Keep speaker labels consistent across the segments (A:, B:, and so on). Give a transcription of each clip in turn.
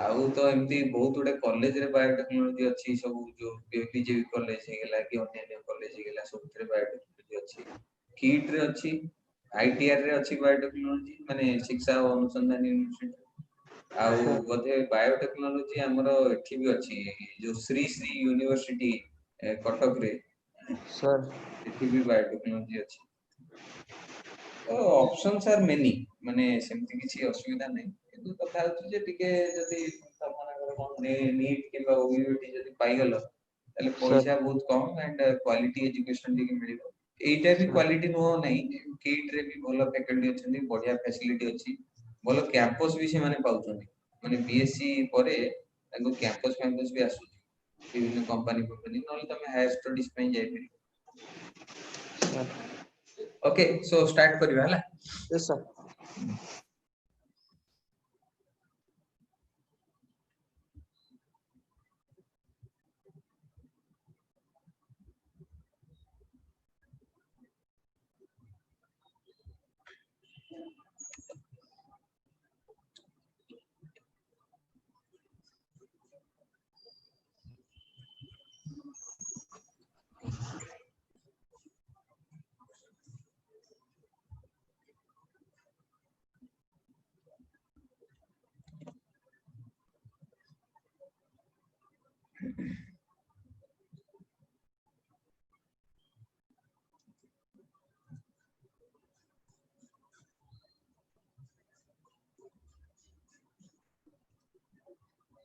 A: आउ तो एमती बहुत गुडे कॉलेज रे बायोटेक्नोलॉजी अच्छी सब जो बीजेपी कॉलेज हे गेला कि अन्य कॉलेज हे गेला सब रे बायोटेक्नोलॉजी अच्छी कीट रे अच्छी आईटीआर रे अच्छी बायोटेक्नोलॉजी माने शिक्षा और अनुसंधान यूनिवर्सिटी आउ
B: सर
A: बोधे बायोटेक्नोलॉजी हमरो एठी भी अच्छी जो श्री श्री यूनिवर्सिटी कटक रे
B: सर
A: एठी भी बायोटेक्नोलॉजी अच्छी तो ऑप्शंस आर मेनी माने सेमती किछि असुविधा नै किंतु कथा होछि जे टिके जदी तमनगर कोन नीट किबा ओयूटी जदी पाई गेलो ताले
B: सर
A: पैसा बहुत कम एंड क्वालिटी एजुकेशन टिके मिलिबो एटा भी
B: सर
A: क्वालिटी नो नै कीट रे भी भलो फैकल्टी अछंदी बढ़िया फैसिलिटी अछि भलो कैंपस भी से माने पाउछंदी माने बीएससी परे ताको कैंपस भी आसु विभिन्न कंपनी नले तमे हायर स्टडीज पे जाई परिबो
B: सर
A: ओके सो स्टार्ट करिवा हला
B: yes sir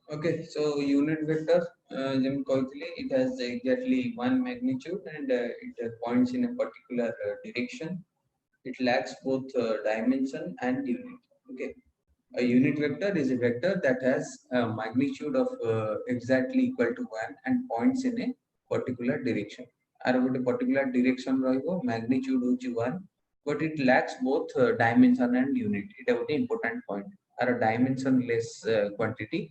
A: Okay, so unit vector, it has exactly one magnitude and it points in a particular direction. It lacks both dimension and unit. Okay, a unit vector is a vector that has a magnitude of exactly equal to one and points in a particular direction. Ar gote particular direction rahibo magnitude hochi one, but it lacks both dimension and unit. It is important point. Ar dimensionless quantity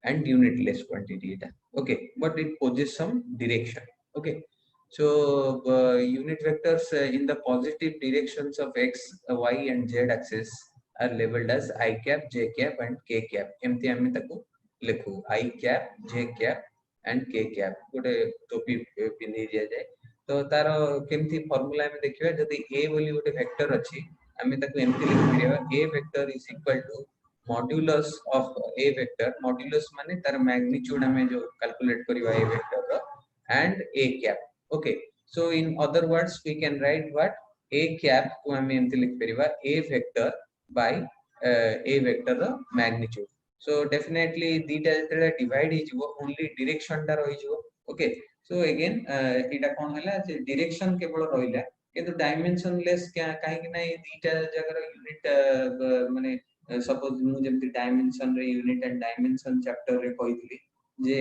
A: and unitless quantity. Okay, but it possesses some direction. Okay, so unit vectors in the positive directions of x, y, and z axis are labeled as I cap, j cap, and k cap. एमती आमे ताको लिखु I cap, j cap, and k cap. गोटे टोपी पिन्ही दिया जाए तो तार केमती फार्मूला में देखिबा जदी a बोली गोटे वेक्टर अछि आमे ताको एमती लिखि परिबा a vector is equal to modulus of a vector modulus माने तार मैग्नीट्यूड हमें जो कैलकुलेट करिबा a वेक्टर रो and a cap. Okay, so in other words we can write what a cap को हमें एमती लिखि परिबा a vector by a vector row magnitude. So definitely dita जेतले divide हिजबो only direction टा रहिजबो. Okay, so again एटा कोन हला जे direction केवल रहिला किंतु dimensionless काहे कि नै दीटा जगर यूनिट माने सपोज मु जेमति डायमेंशन रे यूनिट एंड डायमेंशन चैप्टर रे कहितली जे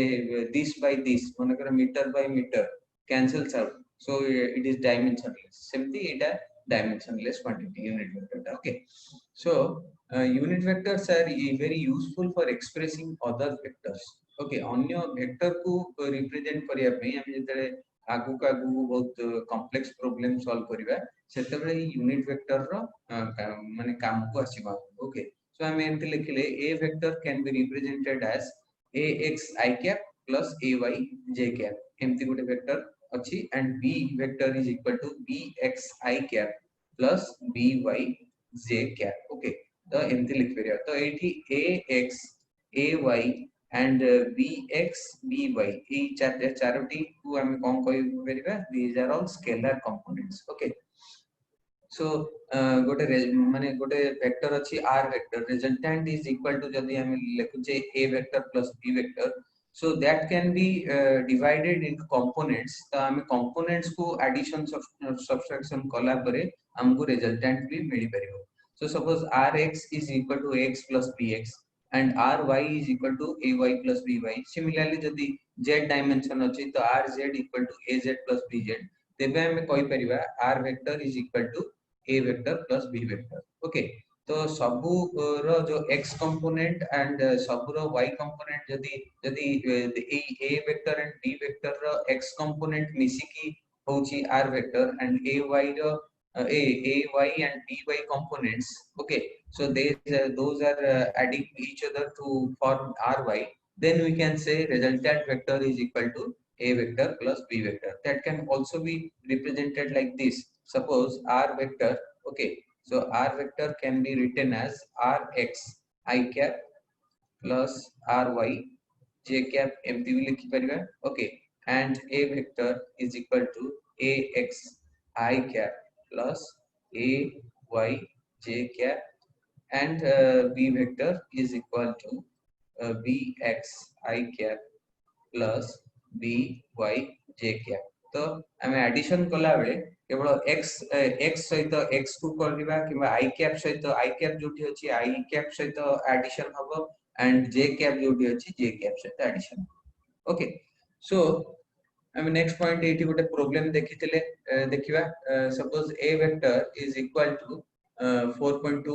A: this by this मानकर metre by metre cancels out, so it is dimensionless. Simply it a dimensionless quantity unit vector. Okay, so unit vectors are very useful for expressing other vectors. Okay, अन्य vector को represent करिया पे हम जेतले आगु का आगु बहुत complex problem solve करिवा सेतबे unit vector रो माने काम को आसीबा. Okay, so हम एमति लिखले a vector can be represented as ax I cap plus ay j cap. एमति गोटे वेक्टर अछि and b vector is equal to bx I cap plus by j cap. Okay, तो एमति लिख परिया तो एठी ax ay and bx by ए चारोटी को हम कोन कहि परिबा these are all scalar components. Okay, so गोटे माने गोटे वेक्टर अछि r vector resultant is equal to जदी हम लिखुचे a vector plus b vector, so that can be divided into components. तो हम components को addition subtraction कला परे हमको resultant भी मिली परिबो. So suppose rx is equal to x plus bx and ry is equal to ay plus by. Similarly जदी z dimension अछि तो rz equal to az plus bz, तेबे हम कहि परिबा r vector is equal to a vector plus b vector. Okay, तो सबु रो जो x component and सबु रो y component जदी जदी a vector and b vector row x component मिसी की होची r vector and a y row a y and b y components. Okay, So those are adding each other to form ry. Then we can say resultant vector is equal to a vector plus b vector. That can also be represented like this. Suppose r vector, okay, so r vector can be written as rx I cap plus ry j cap एमती भी लिखि परिबा, okay, and a vector is equal to ax I cap plus ay j cap, and b vector is equal to bx I cap plus by j cap. तो आम addition कला बेले केवल x सहित x को करबा किबा i cap सहित i cap जोठी अछि i cap सहित एडिशन हबो एंड j cap जोठी अछि j cap सहित एडिशन. ओके, सो आम नेक्स्ट पॉइंट एठी गोटे प्रॉब्लम देखिथिले देखिबा. Suppose a vector is equal to 4.2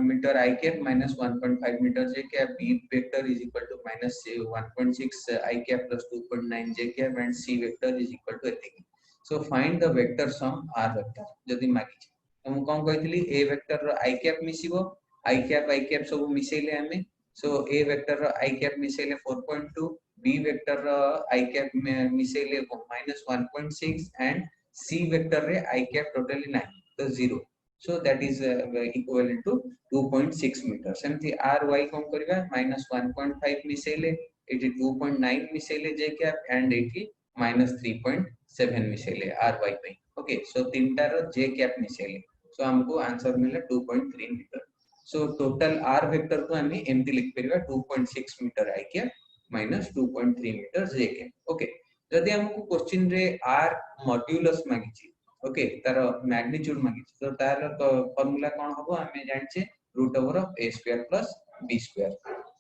A: meter I cap minus 1.5 meter j cap, b vector is equal to minus 1.6 I cap plus 2.9 j cap, and c vector is equal to एतिकी. So find the vector sum r vector जदि मागिछि तो हम कोन कहितली a vector row I cap मिसिबो, I cap सब मिसेले हमें. So a vector row I cap मिसेले 4.2, b vector row I cap मिसेले minus 1.6, and c vector रे I cap totally 9, तो 0. So that is equivalent to 2.6 meters. सेमती ry कोन करबा minus 1.5 मिसेले एटी 2.9 मिसेले j cap, and एटी minus 3.7 मिसेले ry पे. ओके, सो तीनटा रो j cap मिसेले, सो हमको आंसर मिला 2.3 metre. So total r vector को हमें एमती लिख परिबा 2.6 metre I cap minus 2.3 metre j cap. Okay, जदि हमको क्वेश्चन रे r मॉड्यूलस मागिछि, ओके, तार मैग्नीट्यूड मागिछि, तो तार फार्मूला कोन हबो हमें जानछे root over of a square plus b square.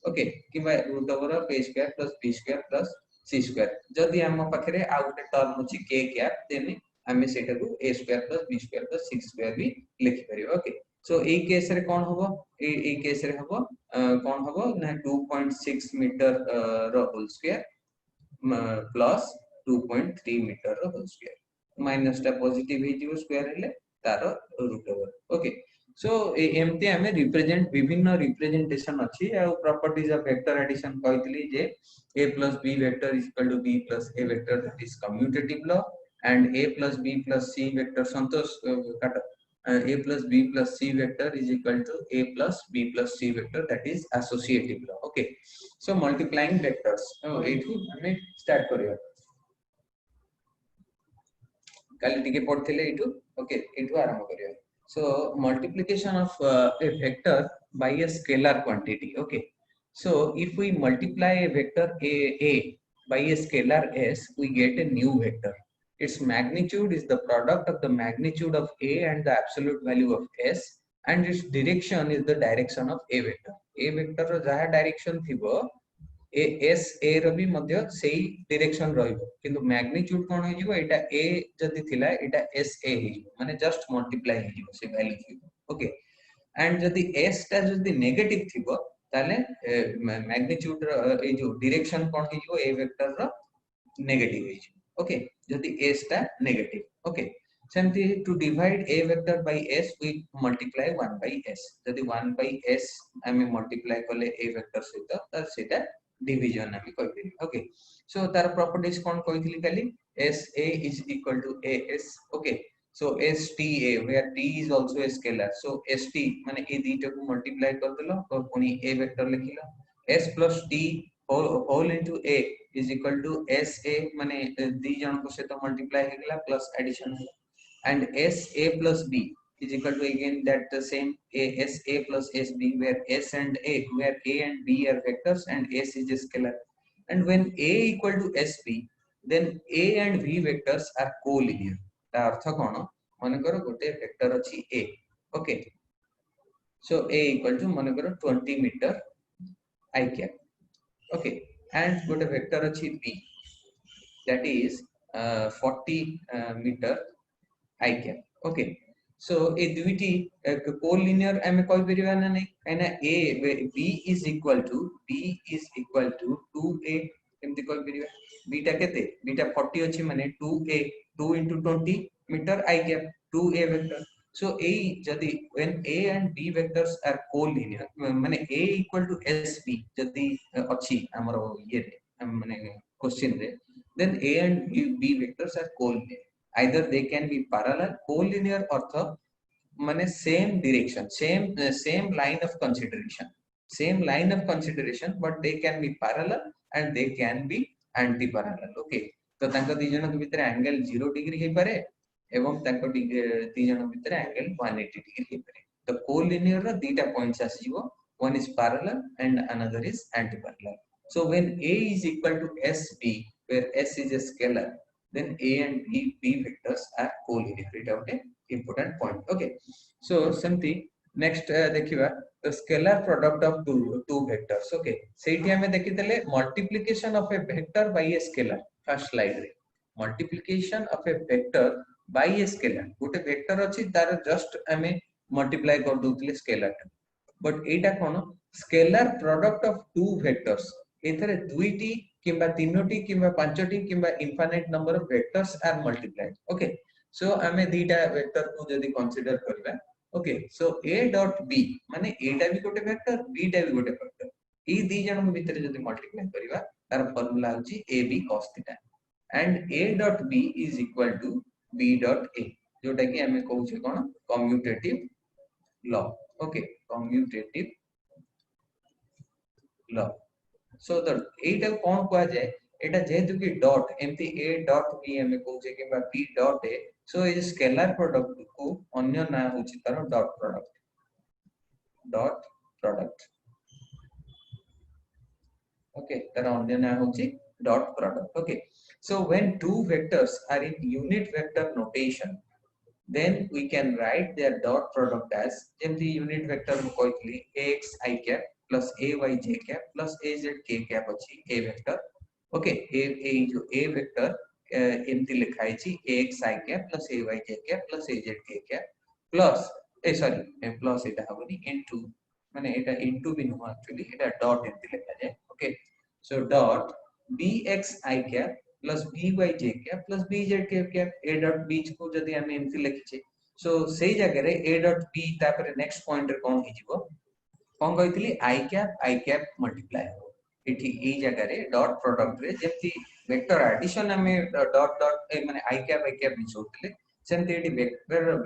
A: Okay, किबा root over of a square plus b square plus c square. जदि हम पाखरे आ गुटे टर्म अछि k कैप, देन हमें सेटा को a square plus b square plus c square भी लिखि परिबो. ओके, सो ए केस रे कोन हबो, ए केस रे हबो कोन हबो ना 2.6 मीटर रो होल स्क्वायर प्लस 2.3 मीटर रो होल स्क्वायर, माइनस टा पॉजिटिव हे जिवो स्क्वायर हेले तारो रूट ओवर. ओके, सो एमती हमें रिप्रेजेंट विभिन्न रिप्रेजेंटेशन अछि. आ प्रॉपर्टीज ऑफ वेक्टर एडिशन कहतली जे a plus b vector is equal to b plus a vector, that is commutative law, and a plus b plus c vector संतोष काटो, a plus b plus c vector is equal to a plus b plus c vector, that is associative law. Okay, so multiplying vectors, so एठू हमें start करियो काली टिके पढ़थिले एठू. Okay, एठू आरंभ करियो. So multiplication of a vector by a scalar quantity. Okay, so if we multiply a vector a by a scalar s, we get a new vector. Its magnitude is the product of the magnitude of a and the absolute value of s, and its direction is the direction of a vector. A vector रो जहा direction थिबो A S A रो भी मध्य सेही direction रहइबो, किंतु magnitude कोन होई जिवो एटा ए जदी थिला एटा S A हे माने जस्ट मल्टीप्लाई हे जिवो से वैल्यू थिबो. ओके, एंड जदी एस ता जदी नेगेटिव थिबो ताले मैग्नीट्यूड रो ए जो डायरेक्शन कोन हे जिवो ए वेक्टर रो नेगेटिव हे जिवो. ओके, जदी एस ता नेगेटिव. ओके, सेमती to divide a vector by s we multiply 1 by s. जदी 1 by s हमें मल्टीप्लाई करले a vector सहित त सेटा डिवीजन हमें कहबे. ओके, सो तार प्रॉपर्टीज कोन कहितली खाली sa is equal to as. Okay, so sta where t is also a scalar, so st माने ए दीटा को मल्टीप्लाई कर देलो और पुनी a वेक्टर लिखिलो. s plus t whole into a is equal to sa माने दी जन को से तो मल्टीप्लाई हे गेला प्लस एडिशन होला, and sa plus b is equal to again that the same sa plus sb, where s and a, where a and b are vectors and s is a scalar. And when a equal to sb, then a and b vectors are collinear. ता अर्थ कोन, माने करो गोटे vector अछि a. Okay, so a equal to माने करो 20 metre I cap. Okay, and गोटे vector अछि b, that is 40 metre I cap. Okay, so a दुईटी कोलिनियर हमें कहि परिबा ना नै, काना a b is equal to 2a एमति कहि परिबा. b टा केते, b टा 40 अछि माने 2a 2 into 20 metre I cap 2a vector. So a जदि when a and b vectors are collinear माने a equal to sb जदि अछि हमरो ये रे माने क्वेश्चन रे then a and b vectors are collinear either they can be parallel collinear अर्थ माने same line of consideration but they can be parallel and they can be anti parallel okay तो तांको दी जन के भीतर एंगल 0 डिग्री हे पारे एवं तांको दी जन भीतर एंगल 180 डिग्री हे पारे तो कोलिनियर रो दीटा पॉइंट्स आसीबो one is parallel and another is anti-parallel. So when A is equal to SB, where S is a scalar, then A and B vectors are collinear. It is an important point. Okay. So something next देखिबा the scalar product of two vectors. Okay. सेठी हमें देखितले multiplication of a vector by a scalar. First slide रे multiplication of a vector by a scalar. गोटे vector अछि तार just हमें multiply कर दोतले scalar but एटा कोन scalar product of two vectors एथरे दुईटी किंबा तीनोटी किंबा पांचोटी किंबा infinite number of vectors are multiplied okay so हमें दीटा वेक्टर को जदी कंसीडर करबा okay so a dot b माने एटा भी गोटे वेक्टर b टा भी गोटे वेक्टर ई दी जन के भीतर जदी मल्टीप्लाई करबा तार फार्मूला होची ab cos theta and a dot b is equal to b dot a जोटा कि हमें कहू छै कोन commutative law okay commutative law so the एटा कोन को जाय एटा जेहेतु कि डॉट एमती a डॉट b हमें कहू छै कि b dot a so is scalar product को अन्य ना होछि तार डॉट प्रोडक्ट okay तार अन्य ना होछि dot product okay so when two vectors are in unit vector notation then we can write their dot product as the unit vector कोइली ax I cap plus ay j cap plus az k cap अछि a vector okay a जो a vector एमती लिखाई छी ax I cap plus ay j cap plus az k cap plus sorry plus Etah हबनी into माने एटा into भी no actually एटा dot एमती लिखा जाय okay so dot bx I cap plus by j cap plus bz k cap a dot b को जदी हम एमती लिखि छै सो सेही जगह रे a dot b तापर नेक्स्ट पॉइंटर कोन हि जिवो कोन कहितली I cap मल्टीप्लाई हो एठी ए जगह रे डॉट प्रोडक्ट रे जेती वेक्टर एडिशन हमें डॉट माने I cap मिसोतले सेमते एठी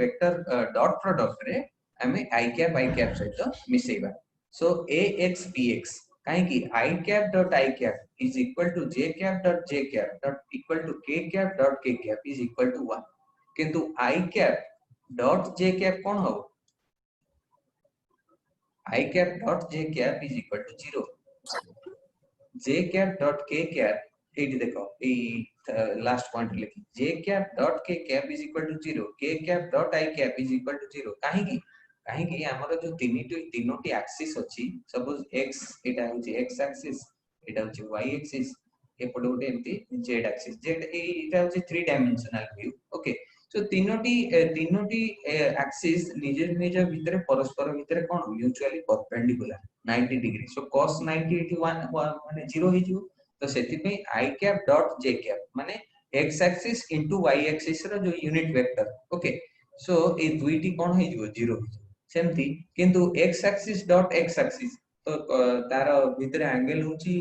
A: वेक्टर डॉट प्रोडक्ट रे हमें I cap सहित मिसेबा सो ax bx काहे कि I cap dot I cap is equal to j cap dot equal to k cap dot k cap is equal to 1 किंतु I cap dot j cap कोन हो I cap dot j cap is equal to 0 j cap dot k cap एठी देखो ए last point लिखी j cap dot k cap is equal to 0 k cap dot I cap is equal to 0 काहे कि हमर जो तीनोटी axis अछि suppose x एटा होची x axis एटा होची y एक्सिस एपड गोटे एमती z एक्सिस z एटा होची 3 डायमेंशनल व्यू ओके सो तीनोटी एक्सिस निज भीतर परस्पर भीतर कोन mutually perpendicular 90 degree so cos 90 81 माने 0 हे जिवो तो सेति पे I cap dot j cap माने x axis into y axis रो जो यूनिट वेक्टर ओके सो ए दुईटी कोन हे जिवो 0 सेमती किंतु x axis dot x axis तो तार भीतर एंगल होची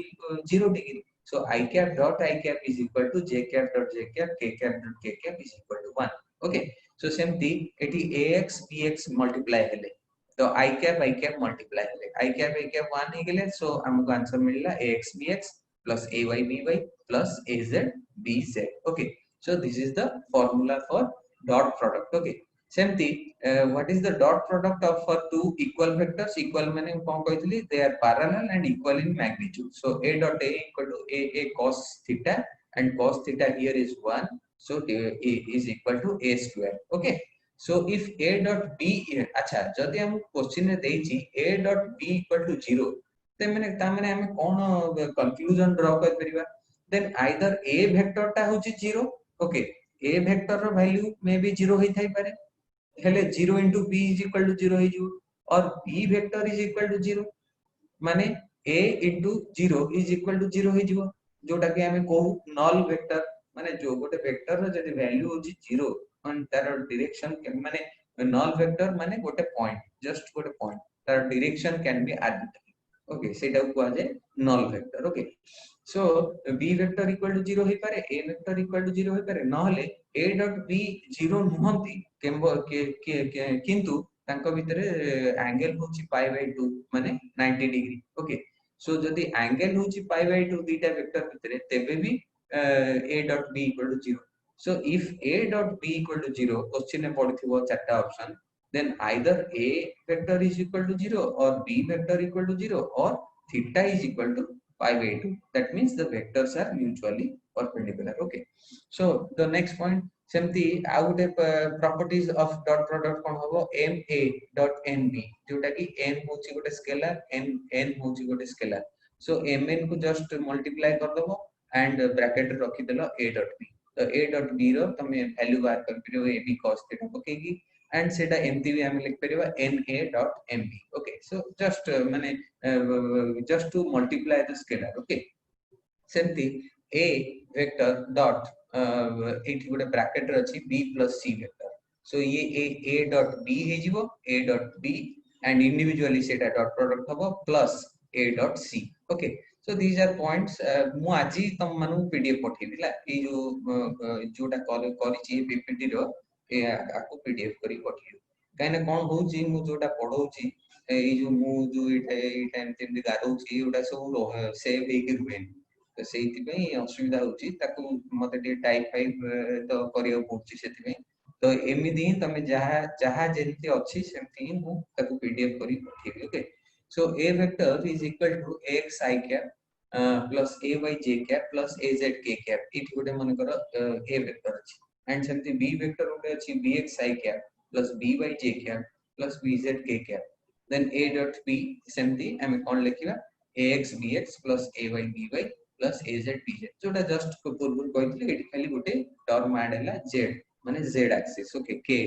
A: 0 degree so I cap dot I cap is equal to j cap dot j cap k cap dot k cap is equal to 1 okay so सेमती eighty ax bx multiply हेले तो I cap multiply हेले I cap 1 हे गेले सो हमको answer मिलला ax bx plus ay by plus az bz okay so this is the formula for dot product okay सेमती what is the dot product of for two equal vectors equal माने कोन कहतली they are parallel and equal in magnitude so a dot a equal to a cos theta and cos theta here is 1 so a is equal to a square okay so if a dot b अच्छा जदी हम question रे देछि a dot b equal to 0 ता माने हम कोन conclusion draw कर परिबा then either a vector ता होची 0 okay a vector रो वैल्यू मे बी 0 होई थाई पारे हेले 0 into b is equal to 0 हे जिवो और b vector is equal to 0 माने a into 0 is equal to 0 हे जिवो जोटा कि हमें कहू null vector माने जो गोटे वेक्टर रो जदी वैल्यू होची 0 ऑन तार डायरेक्शन माने null vector माने गोटे point, just गोटे point, तार direction can be arbitrary. Okay, सेटा को कहा जाए null vector. Okay, so b vector equal to 0 होई पारे, a vector equal to 0 होई पारे, नहले a dot b 0 नुहंती किंतु तांको भितरे एंगल होची pi by 2 माने 90 डिग्री. Okay, so जदि एंगल होची pi by 2 दीटा वेक्टर भितरे तेबे भी a dot b equal to 0. So if a dot b equal to 0, question में पढ़िथिबो चारटा option, then either a vector is equal to 0 or b vector equal to 0 or theta is equal to pi by 2. That means the vectors are mutually perpendicular. Okay, so the next point, सेमती आउ गोटे properties of dot product कोन हबो ma dot nb, जोटा कि m होची गोटे scalar, n होची गोटे स्केलर. So mn को just multiply कर दबो and bracket रखि देलो a dot b. तो a dot b रो तमे वैल्यू बाहर कर पिरो a b cos थीटा पकेगी एंड सेटा एमती भी हम लिख परिबा na dot mb. Okay, so just माने just to multiply the scalar. Okay, सेमती a वेक्टर डॉट एठी गोटे ब्रैकेट रे अछि b plus c vector. So ये a dot b हे जिवो a dot b and individually सेटा डॉट प्रोडक्ट हबो plus a dot c. Okay, so these are points. मु आजी तम मानु पीडीएफ पठेबिला ए जो जोटा करि छि पीपीटी रो ए आको पीडीएफ करी पठियो. काइना कोन होउची मु जोटा पढौची ए जो मु जो ए टाइम तेम गारौची ओटा सब सेव हे के रुहेन. तो सेति पई असुविधा होउची ताको मते डे टाइप फाइव तो करियो पड़ची सेति पई. तो एमिदी तमे जहा जहा जेंति अछि सेमति मु ताको पीडीएफ करी पठेबी. Okay, so a vector is equal to x I cap plus a y j cap plus a z k cap. it गोटे मन करो a vector अछि and सेमति b vector गोटे अछि b x I cap plus b y j cap plus b z k cap. then a dot b सेमति हम कोन लिखिबा a x b x plus a y b y plus a z b z. जोटा just पूर्व कहितले एठी खाली गोटे term add हैला z माने z axis. ओके, k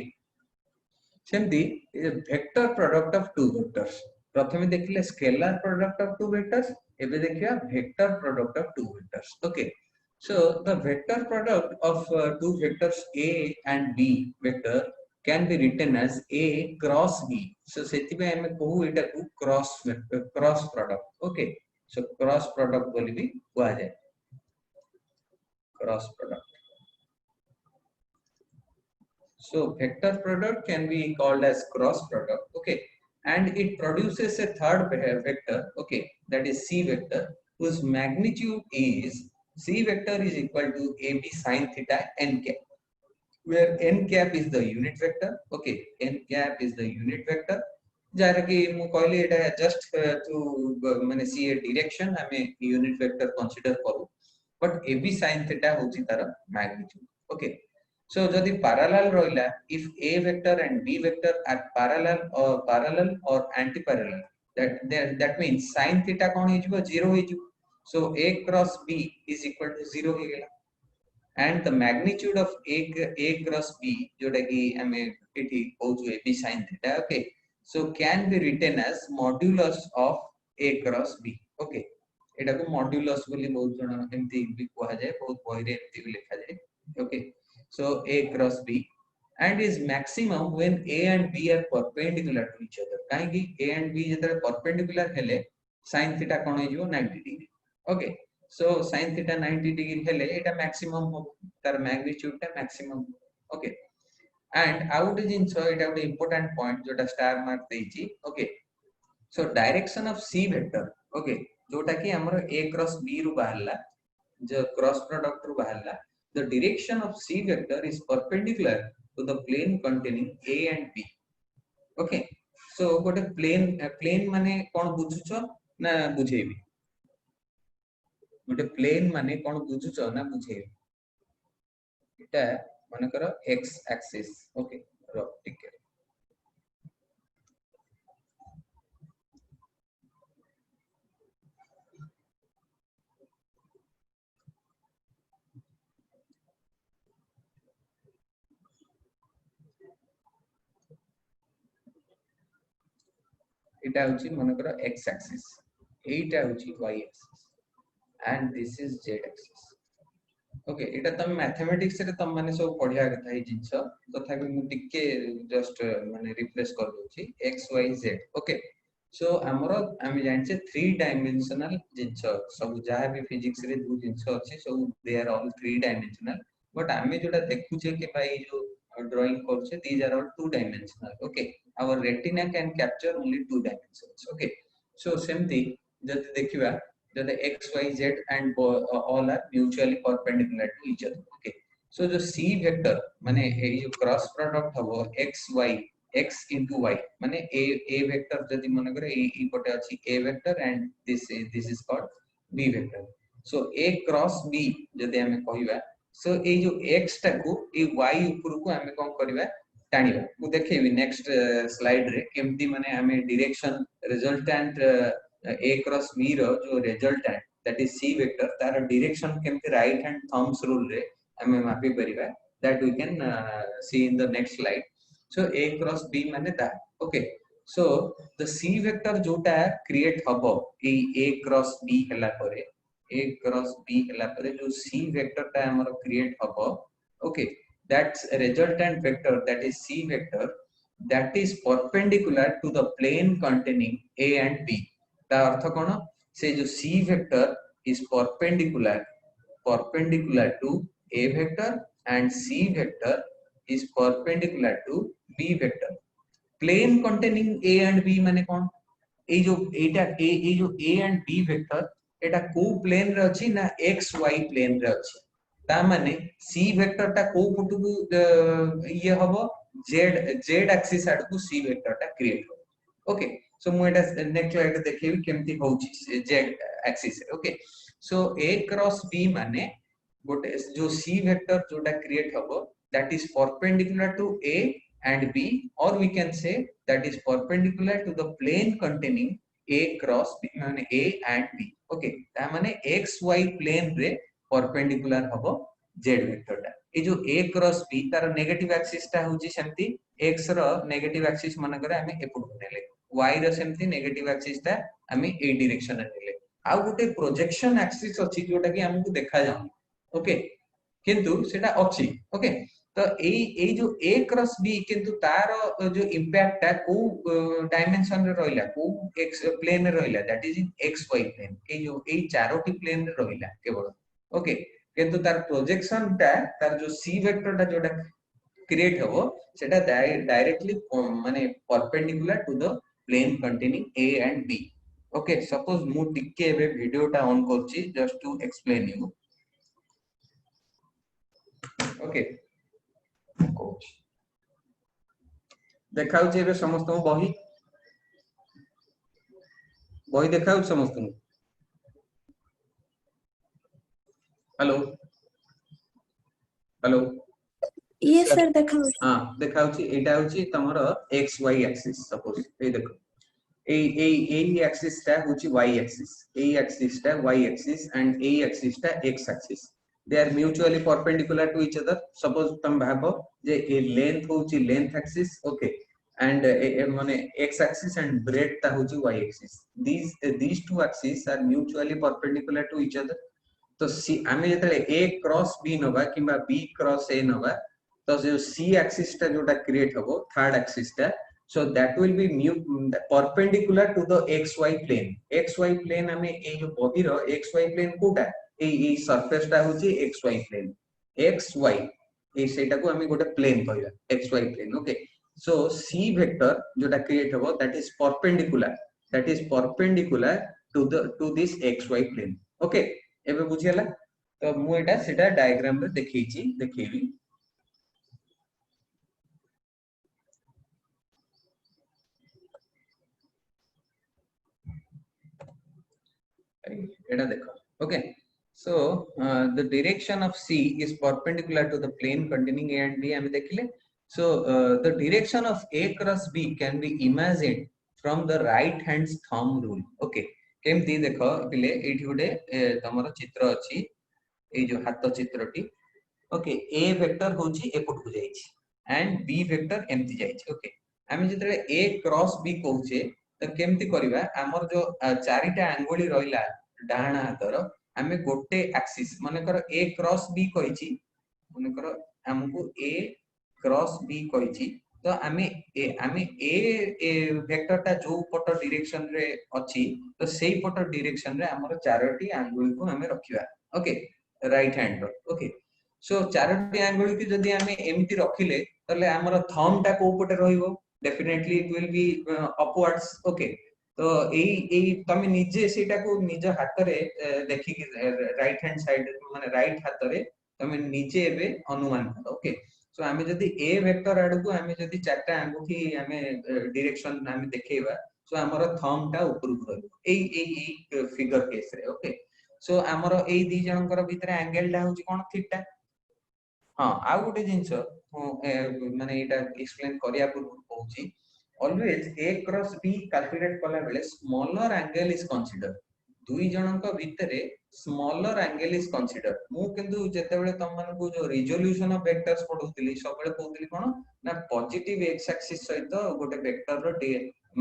A: सेमति vector product of two vectors. प्रथमे देखिले scalar product of two vectors, एबे देखिया vector product of two vectors. Okay, so the vector product of two vectors a and b vector can be written as a cross b. सो सेति पे हम कहू एटा को cross vector cross product. Okay, so cross product बोली भी कहा जाय cross product. So vector product can be called as cross product. Okay, and it produces a third vector. Okay, that is c vector, whose magnitude is c vector is equal to ab sin theta n cap, where n cap is the unit vector. Okay, n cap is the unit vector. Jar कि मु कहली एटा just to माने सी ए direction हमें unit vector consider करू, but ab sin theta होची तार magnitude. Okay, so जदि parallel रहिला, if a vector and b vector are parallel or anti-parallel, that means sin theta कोन हे जिवो 0 हे जिवो. so a cross b is equal to 0 हे गेला and the magnitude of a cross b जोटा कि हमें एठी कहू ab sin theta. okay, so can be written as modulus of a cross b. okay, एटा को modulus बोली बहुत जण एमती भी कहा जाय, बहुत बही रे एमती भी लिखा जाय. okay, so a cross b and is maximum when a and b are perpendicular to each other. काहे कि a and b जतरे perpendicular हेले sin theta कोन हे जिवो 90 degree. okay, so sin theta 90 degree हेले एटा maximum हो तार magnitude टा maximum. okay, and out is in so it have important point जोटा star mark देछि. okay, so direction of c vector. okay, जोटा कि हमर a cross b रु बाहरला जो cross product रु बाहरला, the direction of c vector is perpendicular to the plane containing a and b. okay, so गोटे plane माने कोन बुझुछो ना बुझेबी, गोटे plane माने कोन बुझुछो ना बुझेबी. एटा माने करो x axis. okay, रो ठीक है. एटा होची माने करो x axis, एटा होची y axis and this is z axis. Okay एटा तम मैथमेटिक्स रे तम माने सब पढिया कथा ही जिंस तथापि मु टिके जस्ट माने रिफ्रेश कर दोची x y z okay so हमर हम जानचे 3 डायमेंशनल जिंस सब जहा भी फिजिक्स रे दु जिंस अछि सब they are all 3 dimensional but आमे जोटा देखुचे के भाई जो ड्राइंग करछे these are all 2 dimensional okay our retina can capture only 2 dimensions okay so सेमती जति देखिबा that the x y z and all are mutually perpendicular to each other okay so the c vector माने ए जो cross product हबो x y x into y माने a vector जदि मन करे ए पटे अछि a vector and this is called b vector so a cross b जदि हमें कहिबा so ए जो x टाकू ए y ऊपर को हमें कोन करबा टाणीबा मु देखेबी नेक्स्ट स्लाइड रे केमती माने हमें direction resultant a cross b रो जो resultant that is c vector तार direction केमते right hand thumbs rule रे हमें मापी परिबा that we can see in the next slide so a cross b माने ता okay so the c vector जोटा create हबो ए a cross b हला परे a cross b हला परे जो c vector ता हमर create हबो okay that's a resultant vector that is c vector that is perpendicular to the plane containing a and b ता अर्थ कोन से जो c vector is perpendicular to a vector and c vector is perpendicular to b vector plane containing a and b माने कोन ए जो एटा ए जो a and b vector एटा को plane रे अछि ना xy प्लेन रे अछि ता माने c vector ता को पुटु ये हबो z एक्सिस आड को c vector ता क्रिएट हो ओके so मु एटा नेक्स्ट स्लाइड देखिबी केमती होउची z axis okay so a cross b माने गोटे जो c वेक्टर जोटा क्रिएट हबो that is perpendicular to a and b or we can say that is perpendicular to the plane containing a cross b माने a and b okay ता माने xy plane रे perpendicular हबो z vector ता ए जो a cross b तार negative axis ता होची सेमती x रो नेगेटिव एक्सिस मन करे हमें एपुट नेले y रो सेमती नेगेटिव एक्सिस ता हमें ए डायरेक्शन नेले आ गुटे प्रोजेक्शन एक्सिस अछि जोटा कि हमकु देखा जाउ ओके किंतु सेटा अछि ओके तो ए जो a क्रॉस b किंतु तार जो इंपैक्ट ता को डायमेंशन रे रहिला को x प्लेन रे रहिला that is in xy plane ए जो ए चारोटी प्लेन रे रहिला केवल ओके किंतु तार प्रोजेक्शन ता तार जो c वेक्टर ता जोटा क्रिएट हबो सेटा डायरेक्टली माने perpendicular to the plane containing a and b okay suppose मु टिके एबे वीडियो टा ऑन करछि just to explain you okay कोच देखाउ जे एबे समस्त बही देखाउ समस्त हेलो हेलो
C: yes sir देखाउ
A: हां देखाउ छी एटा होची तमरो x y एक्सिस सपोज ए देखो ए एक्सिस टा होची y एक्सिस ए एक्सिस टा y एक्सिस एंड ए एक्सिस टा x axis they are mutually perpendicular to each other suppose तुम भाबो जे ए लेंथ होची लेंथ एक्सिस ओके एंड माने x एक्सिस एंड ब्रेथ ता होची y axis these two axes are mutually perpendicular to each other तो सी आमे जतले a क्रॉस b नबा किबा b क्रॉस a नबा तो जो c एक्सिस टा जोटा क्रिएट हबो थर्ड एक्सिस टा so that will be perpendicular to the xy plane हमें ए जो body row xy plane Kota a surface टा होची xy plane xy ए सेटा को हमें गोटे प्लेन कहया xy plane okay so c vector जोटा क्रिएट हबो that is perpendicular to this xy plane okay एबे बुझियला तो मु एटा सेटा डायग्राम रे देखैबी एटा देखो okay so the direction of c is perpendicular to the plane containing a and b हम देखिले so the direction of a cross b can be imagined from the right hand thumb rule okay केमती देखो पिले एठी गुडे तमरो चित्र अछि ए जो हाथ चित्रटी ओके a वेक्टर होची एपट को जाईछि एंड b वेक्टर एमती जाईछि ओके हम जतरे a क्रॉस b कहूचे तो केमती करबा हमर जो चारिटा अंगुली रहिला डाहाना हातर आमे गोटे एक्सिस मनकर ए क्रॉस बी कहिची मनकर हमको ए क्रॉस बी कहिची तो आमे ए वेक्टर ता जो पट डायरेक्शन रे अछि तो सेही पट डायरेक्शन रे हमर चारोटी एंगल को हमें रखिबा ओके राइट हैंड रो ओके सो चारोटी एंगल की जदी हमें एमती रखिले तले हमर थंब ता को पटे रहइबो definitely it will be upwards okay तो एई तमे निजे सेटा को निज हाथ रे देखि राइट हैंड साइड माने राइट हाथ रे तमे निजे एबे अनुमान करो ओके सो हमें जदी ए वेक्टर आडू को हमें जदी चारटा अंगूठी हमें डायरेक्शन हमें देखेबा सो हमर थंब ता ऊपर को रहइबो एई फिगर केस रे ओके सो हमर एई दी जनकर भीतर एंगल ता होची कोन थीटा हां आ गुटे जिंस माने एटा एक्सप्लेन करिया पूर्व कहूची always a cross b calculate कला बेले smaller angle is considered दुई जनक भितरे smaller angle is considered मु किंतु जेते बेले तम मन को जो रिजोल्यूशन ऑफ वेक्टर्स पढुतली सब बेले कहउतली कोन ना पॉजिटिव एक्स एक्सिस सहित गोटे वेक्टर रो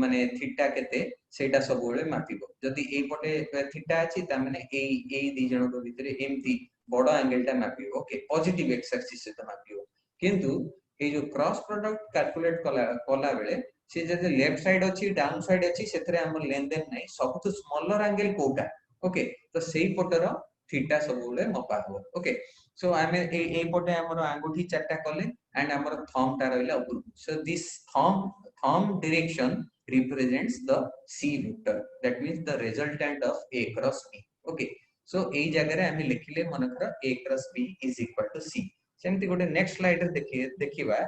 A: माने थीटा केते सेटा सब बेले मापिबो जदी ए पटे थीटा अछि ता माने ए दी जनक भितरे एमती बड़ एंगल ता मापिबो ओके पॉजिटिव एक्स एक्सिस सहित मापिबो किंतु ए जो क्रॉस प्रोडक्ट कैलकुलेट कला बेले से जदि लेफ्ट साइड अछि डाउन साइड अछि सेतरे हमर लेन देन नै सबटु स्मॉलर एंगल कोटा ओके तो सेही पटर थीटा सब बेले मपा हो ओके सो हमें ए पटे हमर अंगूठी चारटा कले एंड हमर थंब ता रहइला ऊपर so this thumb direction represents the c vector that means the resultant of a cross b okay so ei जगह रे हमें लिखिले मनकर a cross b is equal to c सेमति गोटे नेक्स्ट स्लाइड रे देखिबा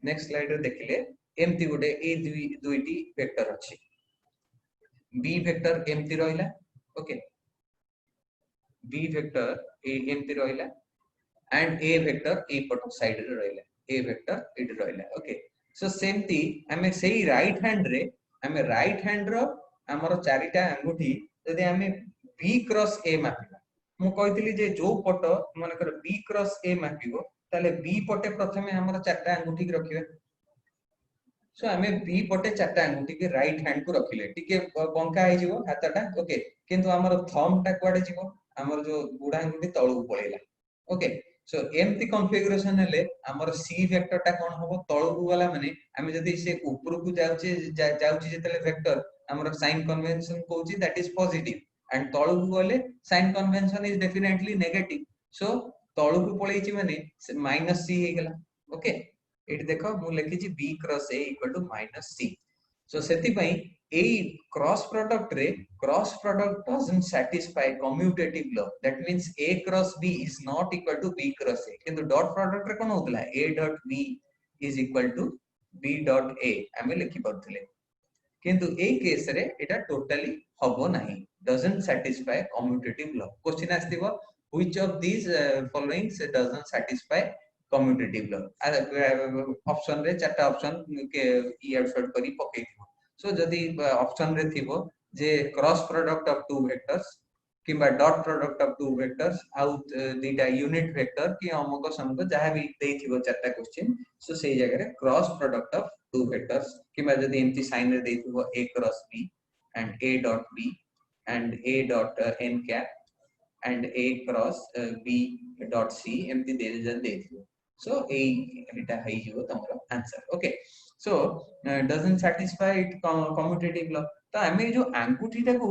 A: नेक्स्ट स्लाइड रे देखिले एमती गोटे ए दुईटी वेक्टर अछि बी वेक्टर एमती रहइला ओके बी वेक्टर ए एमती रहइला एंड ए वेक्टर ए पट साइड रे रहइला ए वेक्टर इट रहइला ओके सो सेमती हमें सेही राइट हैंड रो हमर चारिटा अंगूठी यदि हमें बी क्रॉस ए मापिबा मु कहितली जे जो पट मानकर बी क्रॉस ए मापिबो ताले बी पटे प्रथमे हमर चारटा अंगूठी रखिबा सो हमें बी पटे चारटा अंगूठी के राइट हैंड को रखिले टिके बंका हे जिवो हातटा ओके किंतु हमर थंब टा क्वाडे जिवो हमर जो बुढा अंगूठी तळु पळेला ओके सो एमती कॉन्फ़िगरेशन हेले हमर सी वेक्टर टा कोन होबो तळु को वाला माने हमें जदी से ऊपर को जाउचे जेतले वेक्टर हमर साइन कन्वेंशन कहूची दैट इज पॉजिटिव एंड तळु को गले sign convention is definitely negative so तळु को पळेची माने माइनस सी हे गेला ओके एट देखो मु लिखि छी b cross a equal to minus c so सेति पई ए cross product doesn't satisfy commutative law that means a cross b is not equal to b cross a किंतु डॉट प्रोडक्ट रे कोन होतला a dot b is equal to b dot a हमें लिखि पड़थले किंतु ए केस रे एटा टोटली हबो नाही doesn't satisfy commutative law question आस्तिबो which of this followings doesn't satisfy commutative law option रे चारटा ऑप्शन के ईयर शॉर्ट करी पके सो जदी ऑप्शन रे थिबो जे cross product of two vectors किबा dot product of two vectors आउ दीटा यूनिट वेक्टर कि अमुक समको जहां भी देथिबो चारटा क्वेश्चन सो सेही जगह रे cross product of two vectors किबा जदी एमती साइन रे देथिबो a cross b and a dot b and a dot n cap and a cross b dot c एमती देथिबो so एटा है जो तमरो answer okay so doesn't satisfy it commutative law तो हमें जो अंगूठीटा को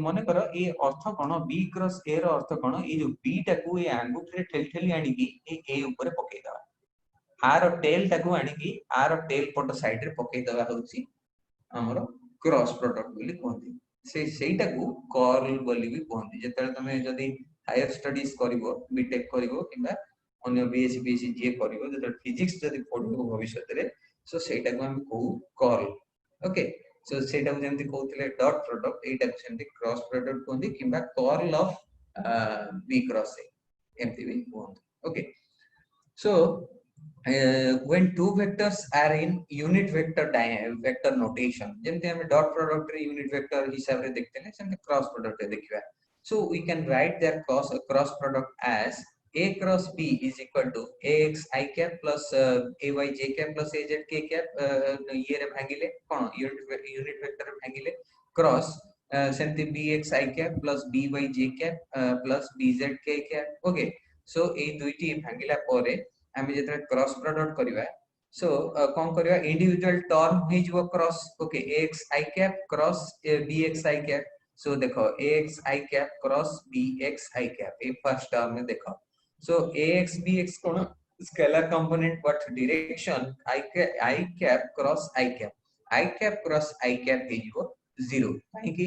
A: माने करो ए अर्थ कोन b क्रॉस a रो अर्थ कोन ए जो b टा को ए अंगूठी रे ठेली आनी की ए ऊपर पके दवा आर टेल टा को आनी की आर टेल पट साइड रे पके दवा होची हमरो क्रॉस प्रोडक्ट बोली कहती से सेटा को कर्ल बोली भी कहती जेते तमे जदी हायर स्टडीज करिवो बीटेक करिवो किबा अन्य बीएससी बीएससी जे करिवो जते फिजिक्स जदी पढिबो भविष्य रे सो सेटा को हम को कर्ल ओके सो सेटा को जेंति कहउतले डॉट प्रोडक्ट एटा को सेंति क्रॉस प्रोडक्ट कहंदी किबा curl of B cross A एमती भी कहंदी okay so when two vectors are in unit vector notation जेंति हम डॉट प्रोडक्ट रे यूनिट वेक्टर हिसाब रे देखतेले सेंति क्रॉस प्रोडक्ट रे देखिबा so we can write their cross product as a cross b is equal to ax I cap plus ay j cap plus az k cap ये रे भागिले कोन unit vector भागिले cross सेमती bx I cap plus by j cap plus bz k cap okay so ए दुईटी भांगिला परे आमे जेतरा क्रॉस प्रोडक्ट करबा सो कोन करबा इंडिविजुअल टर्म हे जबो cross okay ax I cap cross bx I cap so देखो ax I cap cross bx I cap ए फर्स्ट टर्म में देखो सो ax bx कोन scalar component but direction I cap cross I cap cross I cap हे जबो 0 काहे कि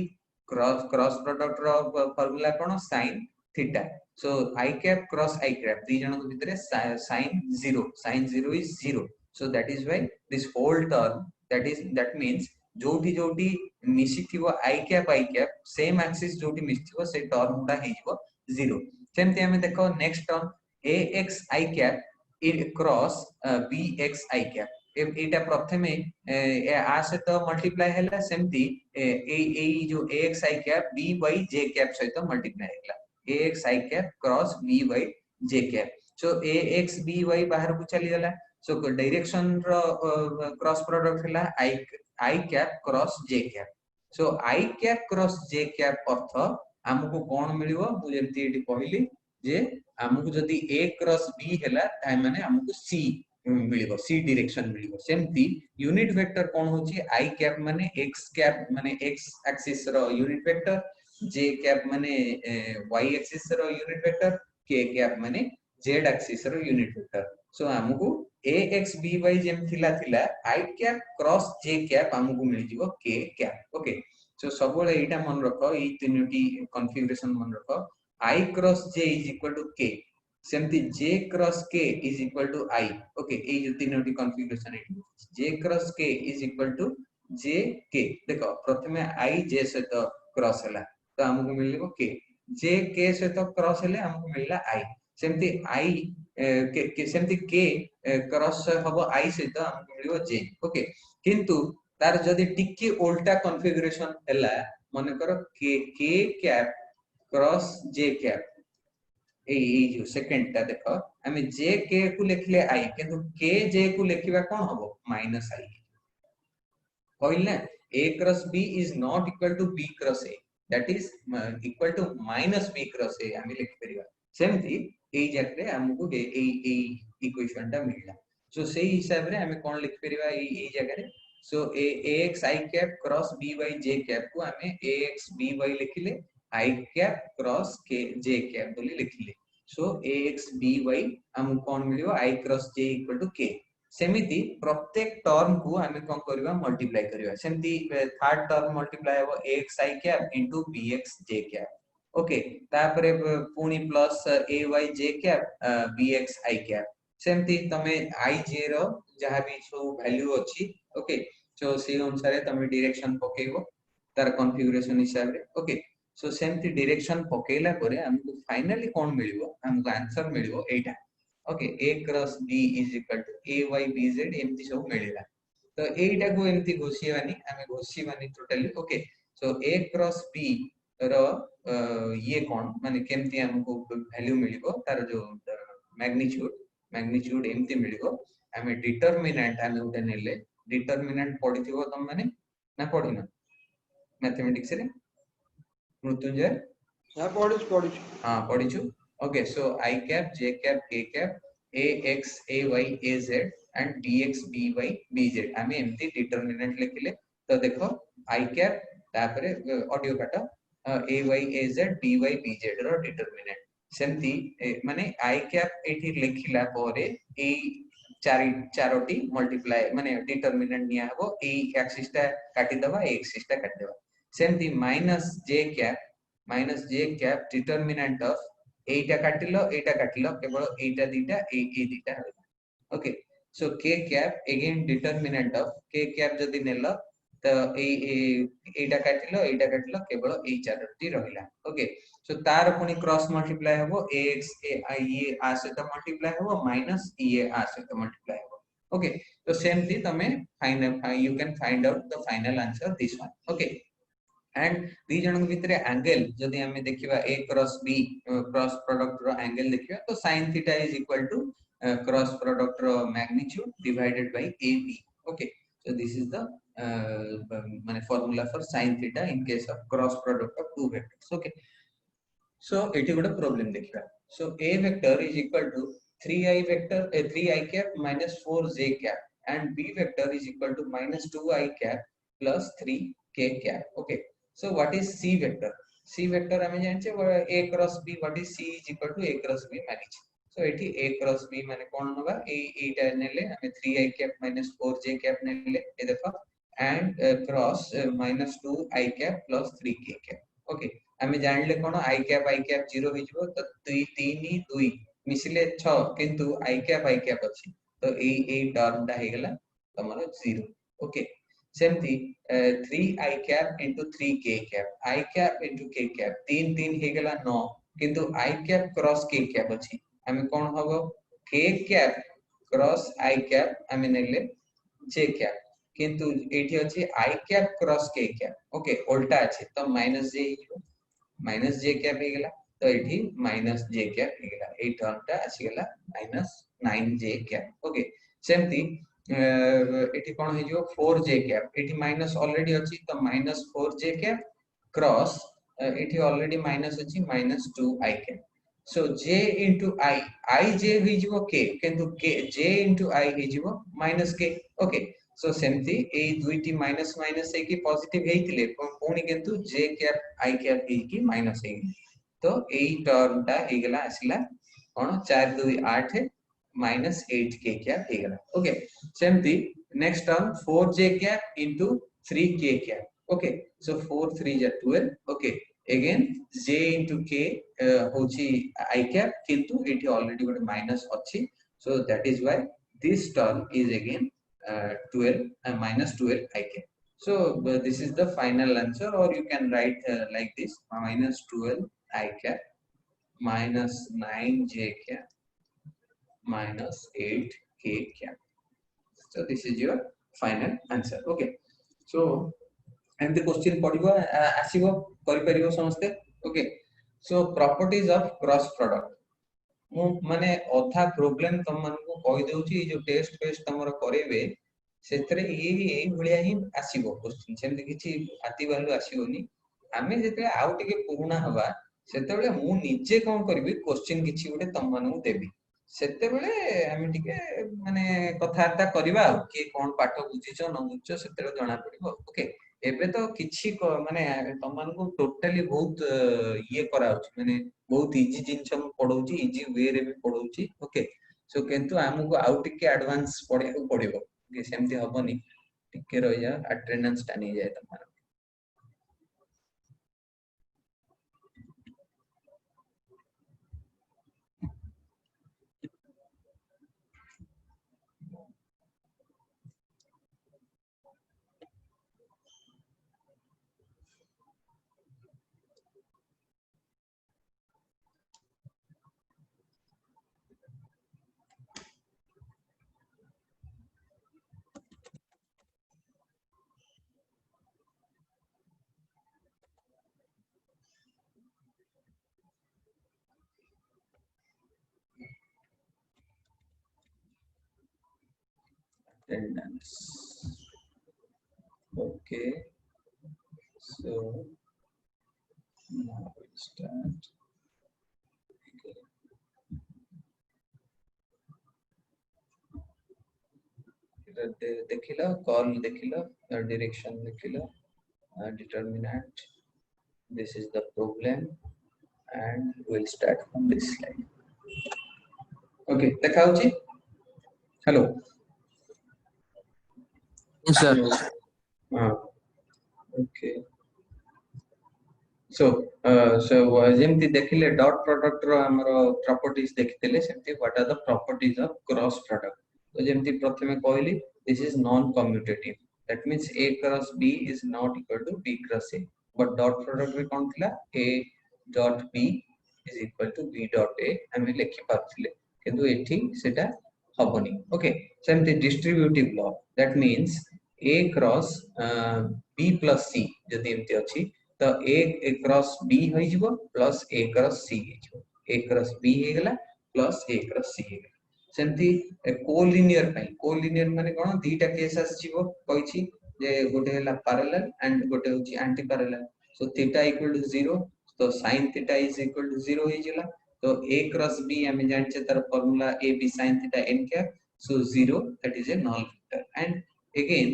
A: cross product रो फार्मूला कोन sin theta so I cap cross I cap दी जन भितरे sin 0 is 0 so that is why this whole term that means जोठी जोठी मिसी थिवो I cap सेम एक्सिस जोठी मिसी थिवो से टर्म गुडा हे जिवो 0 सेमते हमें देखो next term ax I cap cross bx I cap एटा प्रथमे आ सहित मल्टीप्लाई हैला सेमती ए जो ax I cap b by j cap सहित मल्टीप्लाई हैला ax I cap cross b by j cap so ax by बाहर को चली गला so डायरेक्शन रो क्रॉस प्रोडक्ट हैला I cap cross j cap so I cap cross j cap अर्थ हमको कोन मिलिवो मु जेमती eighty कहली जे हमको जदी a cross b हैला ताय माने हमको c मिलिवो c डायरेक्शन मिलिवो सेमती यूनिट वेक्टर कोन होची I cap माने x cap माने x एक्सिस रो यूनिट वेक्टर j cap माने y एक्सिस रो यूनिट वेक्टर k cap माने z एक्सिस रो यूनिट वेक्टर सो हमको ax by जेम थिला I cap cross j cap हमको मिल जिवो k cap okay सो सबले एटा मन रखो ई तीनोटी कॉन्फ़िगरेशन मन रखो I cross j is equal to k सेमती j cross k is equal to I okay ए जो तीनोटी कॉन्फ़िगरेशन है j cross k is equal to j k देखो प्रथमे I j से तो क्रॉस हला तो हमको मिलिबो k j k से तो क्रॉस हले हमको मिलला I सेमती I के सेमती k क्रॉस हबो I से तो हमको मिलिबो j ओके किंतु तार जदी टिक्की उल्टा कॉन्फ़िगरेशन हला माने करो k cap cross j cap A जो सेकंड ता देखो हमें j k को लिखले I किंतु k j को लिखिबा कोन हबो माइनस I कहल ना a cross b is not equal to b cross a that is equal to minus b cross a हमें लिख परिबा सेमती ए जकरे हमको ए इक्वेशन ता मिलला सो सेही हिसाब रे हमें कोन लिख परिबा ए जगह रे सो ax I cap cross b by j cap को हमें ax by लिखिले I cap cross k j cap बोली लिखिले सो ax by हम कोन मिलियो I cross j equal to k सेमिति प्रत्येक टर्म को हमें कोन करबा मल्टीप्लाई करबा सेमती थर्ड टर्म मल्टीप्लाई हो ax I cap into bx j cap okay तापरे पुनी plus ay j cap bx I cap सेमती तमे I j रो जहा भी सो वैल्यू अछि ओके सो से अनुसार तमे डायरेक्शन पकेइबो तार कॉन्फ़िगरेशन हिसाब रे ओके सो सेमती डायरेक्शन पकेइला परे हमको फाइनली कोन मिलिबो हमको answer मिलिबो Etah okay a cross b is equal to ay bz एमती सब मिलिला तो एटा को एमती घोषिबानी हमें घोषिबानी totally okay so a cross b रो ये कोन माने केमती हमको वैल्यू मिलिबो तार जो मैग्नीट्यूड एमती मिलिबो हमें डिटरमिनेंट हमें उडे नेले डिटरमिनेंट पढिथिबो तम माने ना पढिना मैथमेटिक्स रे मृत्युंजय
B: हां पढिछु
A: हां पढिछु okay so I cap j cap k cap ax ay az and bx by bz हमें एमती डिटरमिनेंट लिखले तो देखो I cap तापरे ऑडियो काटा ay az by bz रो डिटरमिनेंट सेमती माने I cap एठी लिखिला परे ए चारोटी मल्टीप्लाई माने डिटरमिनेंट निया हबो ए एक्सिस ता काटी दबा ए एक्सिस ता काटी दबा सेमती minus j cap determinant of एटा काटिलो केवल एटा दीटा ए दीटा okay so k cap again determinant of k cap जदी नेलो तो एटा काटिलो केवल ए चारोटी रहिला ओके सो तार पुनी क्रॉस मल्टीप्लाई हबो ax ये आ से तो मल्टीप्लाई हबो माइनस ये आ से तो मल्टीप्लाई हबो ओके तो सेम थी तमे final you can find out the final answer this one okay and दी जन भितरे एंगल जदी हमें देखिबा a cross b cross product रो एंगल देखिबा तो sin theta is equal to cross product रो magnitude divided by ab okay So this is the formula for sin theta in case of cross product of two vectors. Okay. So एठी गोटे problem देखिबा. So a vector is equal to 3i vector 3i cap minus 4j cap and b vector is equal to minus 2i cap plus 3k cap. Okay. So what is c vector? C vector हमें जानचे a cross b. What is c is equal to a cross b मानिछ. So एठी a cross b माने कोन होगा एटा नेले हमें 3i cap minus 4j cap नेले ए देखो and cross minus 2i cap plus 3k cap. Okay. आमे जानले कोन i cap 0 हो जिवो तो 3 2 मिसिले 6 किंतु i cap अछि तो ए टर्म ता हे गेला तमरो 0. ओके सेमती 3i cap into 3k cap i cap into k cap 3 3 हे गेला 9 किंतु i cap cross k cap अछि आमे कोन हबो k cap cross i cap आमे नेले j cap किंतु एठी अछि i cap cross k cap okay उल्टा अछि तो माइनस j हिजो माइनस j कैप हे गेला तो एठी माइनस j कैप हे गेला ए टर्म ता आसी गेला माइनस 9j कैप. ओके सेमती एठी कोन हे जो 4j कैप एठी माइनस ऑलरेडी अछि तो माइनस 4j कैप क्रॉस एठी ऑलरेडी माइनस अछि minus 2i cap. So j into i j हे जिवो k किंतु k j into i हे जिवो माइनस k. ओके सो सेमती ए दुईटी माइनस माइनस है कि पॉजिटिव हेइतिले कोनी किंतु j कैप i कैप हे कि माइनस हे तो ए टर्म ता हे गेला आसिला कोन 4 2 8 माइनस 8k कैप हे गेला. ओके सेमती next term 4j cap into 3k cap. Okay so 4 3 जा 12. Okay again j into k होची i कैप किंतु एठी ऑलरेडी गोटे माइनस अछि so that is why this term is again 12 minus 12 i cap. So this is the final answer or you can write like this minus 12 i cap minus 9j cap minus 8k cap. So this is your final answer. Okay. So and the question पढ़िबो आसीबो करि परिबो समस्ते. Okay. So properties of cross product मु माने अथा problem तम मन को कहि देउची जो टेस्ट पेस्ट तमरो करेबे सेतरे ए भलिया ही आसीबो क्वेश्चन सेमते किछि आती वालु आसीबोनी आमे जेते आउ टिके पुरुना हवा सेते बेले मु निजे कोन करबी क्वेश्चन किछि उडे तम मन को देबी सेते बेले आमे टिके माने कथार्ता करबा कि कोन पाठ बुझिछो न बुझिछो सेते जणा पड़िबो. ओके एबे तो किछि माने तम मन को टोटली बहुत ये कराउछ माने बहुत इजी जिंस हम पढौची इजी वे रे भी पढौची. ओके सो किंतु हमको आउ टिके एडवांस पढे पड़िबो कि सेमती हबनी टिके रह जा अटेंडेंस टानी जाय तमार. Attendance. Okay, so now we start. देखिलो कॉल देखिलो डायरेक्शन देखिलो determinant. This is the problem and we'll start from this slide. Okay देखा होची हेलो
B: sir.
A: Okay. So जेमती देखिले डॉट प्रोडक्ट रो हमरो प्रॉपर्टीज देखितले सेमती what are the properties of cross product. तो जेमती प्रथमे कहली this is non commutative that means a cross b is not equal to b cross a but dot product रे कोन थिला a dot b is equal to b dot a हम लिखि पाथिले किंतु एठी सेटा हबनी. ओके सेमती distributive law that means a cross b plus c जदी एमती अछि तो a cross b होई जिवो प्लस a cross c हे जिवो a cross b हे गेला प्लस a cross c हे गेला. सेमती कोलिनियर माने कोन दीटा केस आसीबो कहिछि जे गोटे हला पैरेलल एंड गोटे होछि anti parallel so theta equal to 0 तो sin theta is equal to 0 हो जिला तो a क्रॉस b हमें जानछे तार formula a b sin theta n cap so 0 that is a null vector and again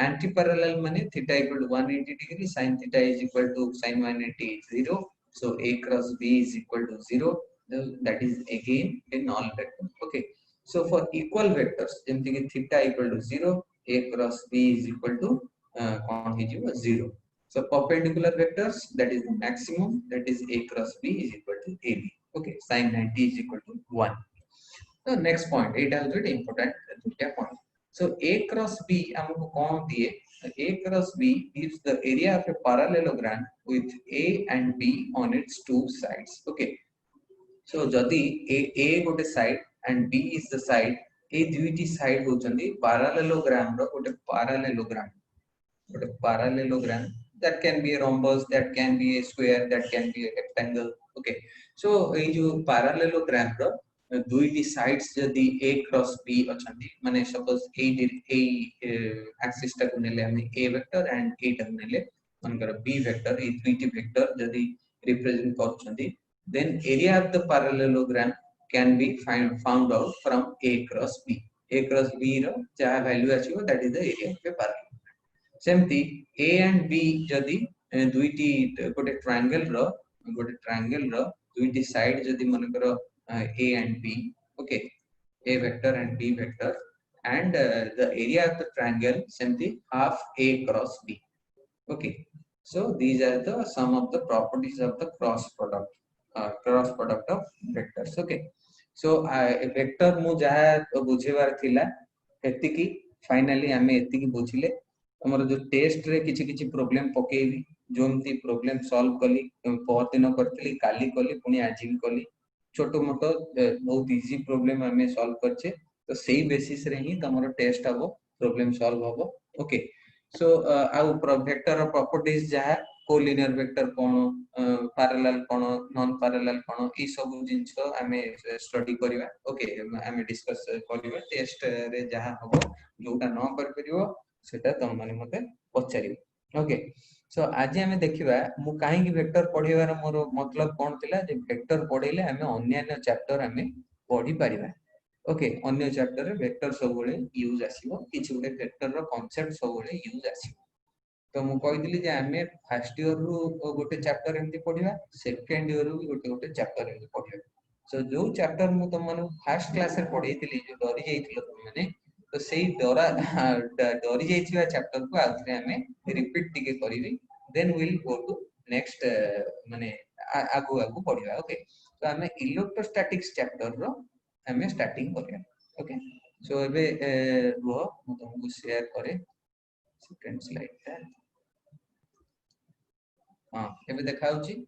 A: anti parallel माने theta equal to 180 degree sin theta is equal to sin 180 is 0 so a cross b is equal to 0 that is again a null vector okay so for equal vectors जेमति कि theta equal to 0 a cross b is equal to कौन हे जिवो 0 so perpendicular vectors that is the maximum that is a cross b is equal to ab okay sin 90 is equal to 1 the next point it has very important दुटा point so a cross b हमको कौन दिए a cross b gives the area of a parallelogram with a and b on its two sides okay so जदि a गोटे side and b is the side ए दुईटी side होचंदी parallelogram रो गोटे parallelogram that can be a rhombus that can be a square that can be a rectangle okay so ए जो parallelogram रो दुईटी sides जदि a cross b अछंदी माने suppose ए axis टा को नेले हम a वेक्टर एंड a टा को नेले मनकर b वेक्टर ए दुईटी वेक्टर जदि represent करछंदी then area of the parallelogram can be found out from a cross b a cross b रो जहा value आछियो that is the area of a parallelogram सेमती a and b जदि दुईटी गोटे triangle रो दुईटी side जदि मनकर a and b okay a vector and b vector and the area of the triangle सेमती half a cross b okay so these are the some of the properties of the cross product of vectors okay so vector मु जहा बुझेबार थिला एति की finally हमें एति की बुझिले हमर जो टेस्ट रे किछि किछि प्रॉब्लम पकेबी जोमती प्रॉब्लम सॉल्व कली पर दिन करतली काली कली पुनी आजिम कली छोटो मोटो बहुत इजी प्रॉब्लम हमें सॉल्व करछे तो सेही बेसिस रे ही तमरो टेस्ट हबो प्रॉब्लम सॉल्व हबो ओके सो आउ वेक्टर प्रॉपर्टीज जहा कोलिनियर वेक्टर कोन पैरेलल कोन नॉन पैरेलल कोन ई सब जिंस हमें स्टडी करिवा ओके हमें डिस्कस करिवा टेस्ट रे जहा हबो जोटा न कर परियो सेटा तुम माने मते पचारि ओके सो आज हमें देखिबा मु काहे कि वेक्टर पढिबार मोर मतलब कोन थिला जे वेक्टर पढिले हमें अन्य चैप्टर हमें पढि परिबा ओके अन्य चैप्टर रे वेक्टर सब बळे यूज आसीबो किछि गुटे वेक्टर रो कांसेप्ट सब बळे यूज आसीबो तो मु कहिदिली जे हमें फर्स्ट ईयर रु गोटे चैप्टर एंती पढिबा सेकंड ईयर रु गोटे चैप्टर एंती पढिबा सो जो चैप्टर मु तुम माने फर्स्ट क्लास रे पढैतिली जो डरी जाइथिलो तुम माने तो सेही डरी जाइथिबा चैप्टर को आथरे हमें रिपीट टिके करिवि then we will go to next माने आगु आगु पढिबा ओके तो हमें इलेक्ट्रोस्टैटिक्स चैप्टर रो हमें स्टार्टिंग करिया ओके सो एबे रुह मु तुमको शेयर करे सेकंड स्लाइड ता हां एबे देखाउची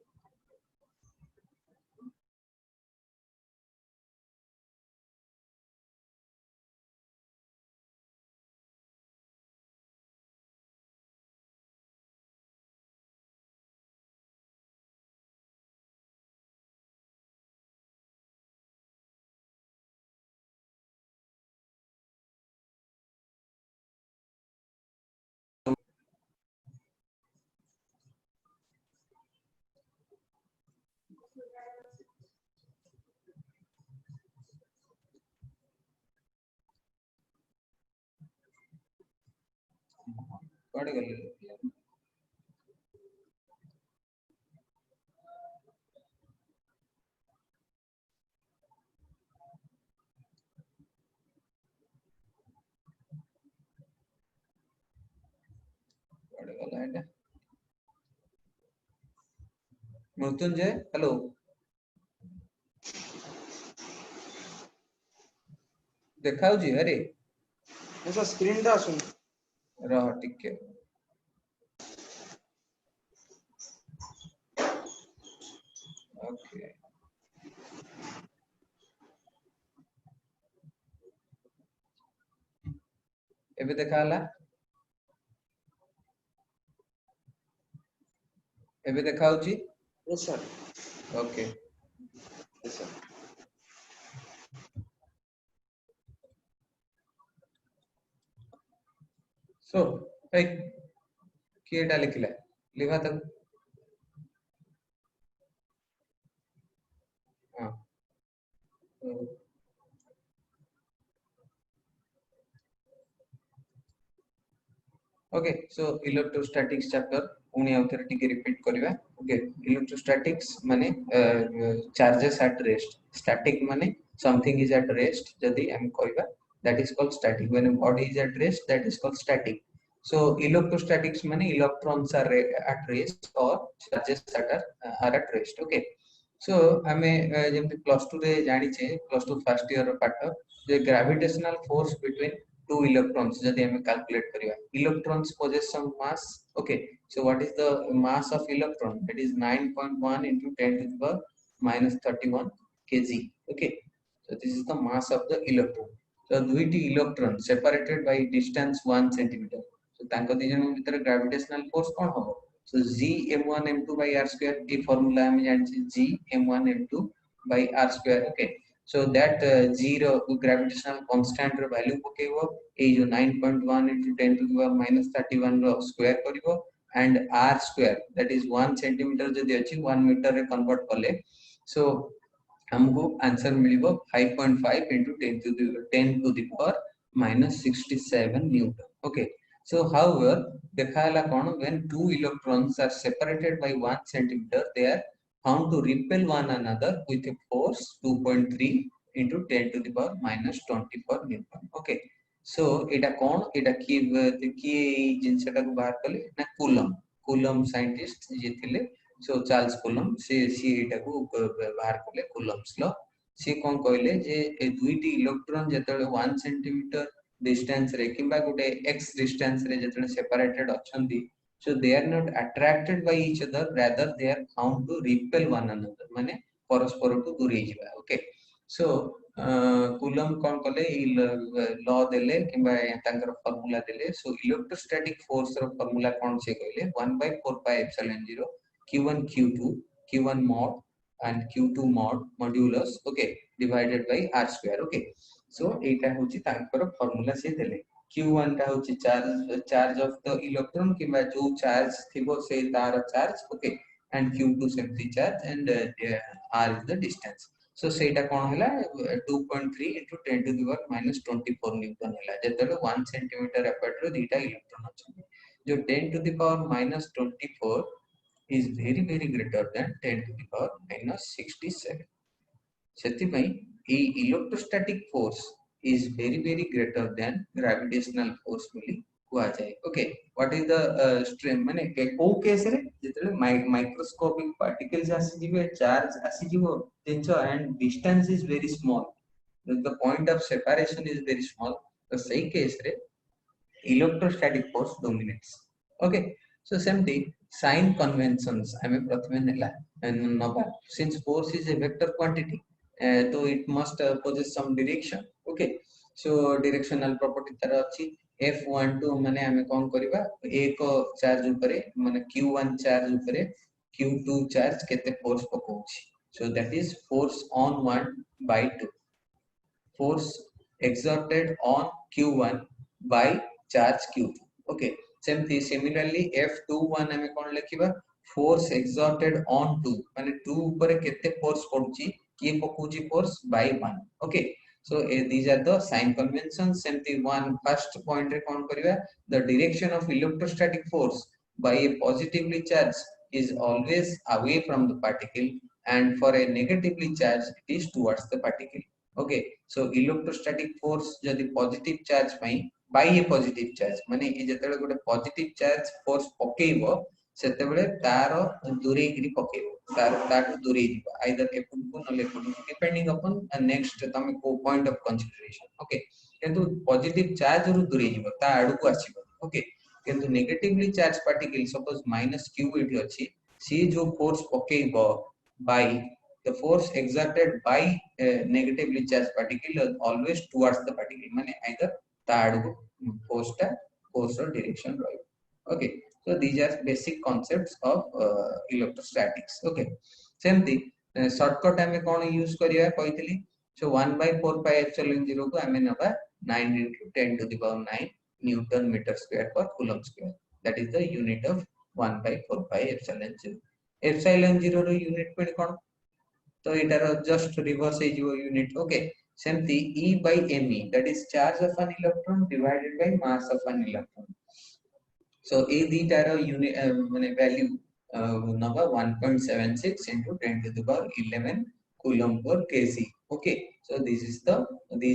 A: पढ़ गले पढ़ गला एटा मृत्युंजय हेलो देखाउची अरे
B: ऐसा स्क्रीन टा सुन
A: रह टिके ओके एबे देखाला एबे देखाउची
B: yes sir
A: okay
B: yes sir
A: So hey किए एटा लिखला लिखा तक हां ओके सो इलेक्ट्रोस्टैटिक्स चैप्टर पुणी आउथरे टिके रिपीट करबा ओके इलेक्ट्रोस्टैटिक्स माने चार्जेस एट रेस्ट स्टैटिक माने समथिंग इज एट रेस्ट जदी हम कहबा that is called static when body is at rest that is called static so electrostatics माने इलेक्ट्रॉन्स आर एट रेस्ट और charges are at rest okay so हमें जेमति plus 2 रे जानि छे प्लस 2 फर्स्ट ईयर रो पाठ जे gravitational force between two electrons जदि हमें calculate करिया electrons possess some mass okay so what is the mass of electron that is 9.1 into 10 to the power minus 31 kg okay so this is the mass of the electron so duity electron separated by distance 1 centimeter so तांको दिजन भीतर gravitational force कोन होबो so g m1 m2 by r square A formula हम जानि g m1 m2 by r square okay so that zero gravitational constant row value पकेबो ए जो 9.1 into 10 to the power minus 31 row square करिवो and r square that is 1 centimeter जदि अछि 1 meter रे convert कले so हमको answer मिलिबो 5.5 into 10 to the power minus 67 newton okay so however देखाला कोन when two electrons are separated by 1 centimeter they are found to repel one another with a force 2.3 into 10 to the power minus 24 newton okay so एटा कोन एटा की जिंसटा को बाहर कले ना coulomb scientist जे थिले सो Charles coulomb से एटा को बाहर कले कूलम्स लॉ से कोन कहले जे ए दुईटी इलेक्ट्रॉन जेतले 1 सेंटीमीटर डिस्टेंस रे किबा गुटे x डिस्टेंस रे जेतले separated अछंती so they are not attracted by each other rather they are found to repel one another माने परस्पर को दूरे जिबा ओके सो कूलम कोन कले लॉ देले किबा तांकर फार्मूला देले सो इलेक्ट्रोस्टैटिक फोर्स रो फार्मूला कोन से कहले 1/4 pi epsilon 0 q1 q2 q1 mod and q2 mod modulus okay divided by r square okay so एटा होची तांकर फार्मूला से देले q1 टा होची चार्ज ऑफ द इलेक्ट्रॉन किबा जो चार्ज थिबो से तार charge okay and q2 safety charge and r is the distance so सेटा कोन हला 2.3 into 10 to the power minus 24 Newton हला जेतले 1 सेंटीमीटर एपर्ट रो दीटा इलेक्ट्रॉन अछि जो 10 to the power minus 24 is very greater than 10 to the power minus 67 सेति पई ए electrostatic force is very greater than gravitational force बोली हुआ जाए okay what is the strain माने को केस रे जेतले माइक्रोस्कोपिक पार्टिकल्स आसी जिवे चार्ज आसी जिवो तिनचो and distance is very small the point of separation is very small तो सही केस रे electrostatic force dominates okay so सेमती साइन कन्वेंशंस हमें प्रथमे नेला नबा since force is a vector quantity तो it must possess some direction okay so directional property तार अछि f12 माने हमें कोन करबा एक चार्ज ऊपर माने q1 चार्ज ऊपर q2 चार्ज केते force पकोछि so that is force on 1 by 2 force exerted on q1 by charge q2 okay similarly f21 हमें कोन लिखिबा force exerted on 2 माने 2 ऊपर केते फोर्स पडुछि किए पकोछि force by 1 okay so these are the sign conventions सेमती one first point रे कोन करिवा the direction of electrostatic force by a positively charged is always away from the particle and for a negatively charged it is towards the particle okay so electrostatic force जदि positive charge पई by a positive charge माने ए जेतले गोटे positive charge force पकेइबो सेते बेले तार दूरे गिरी पकेइबो तार दूरे दिबा आइदर एपुन नले एपुन डिपेंडिंग अपॉन नेक्स्ट तमे को पॉइंट ऑफ कंसीडरेशन ओके किंतु पॉजिटिव चार्ज रु दूरे दिबा ता आडू को आसीबो ओके किंतु negatively charge particle suppose -q एठी अछि सी जो फोर्स पकेइबो by the force exerted by negatively charged particle is always towards the particle माने आइदर ता आडू force or direction right okay so these are basic concepts of electrostatics okay same thing shortcut हमें कोन use करिया कहितली so 1/4 pi epsilon 0 को हमें नबा 9 into 10 to the power 9 Newton meter square per coulomb square. That is the unit of 1 by 4 pi epsilon 0. Epsilon 0 row unit पे कौन तो इटार just reverse है जो unit. Okay. Simply E by me, that is charge of an electron divided by mass of an electron. So A theta unit value number 1.76 into 10 to the power 11 coulomb per kg. Okay, so these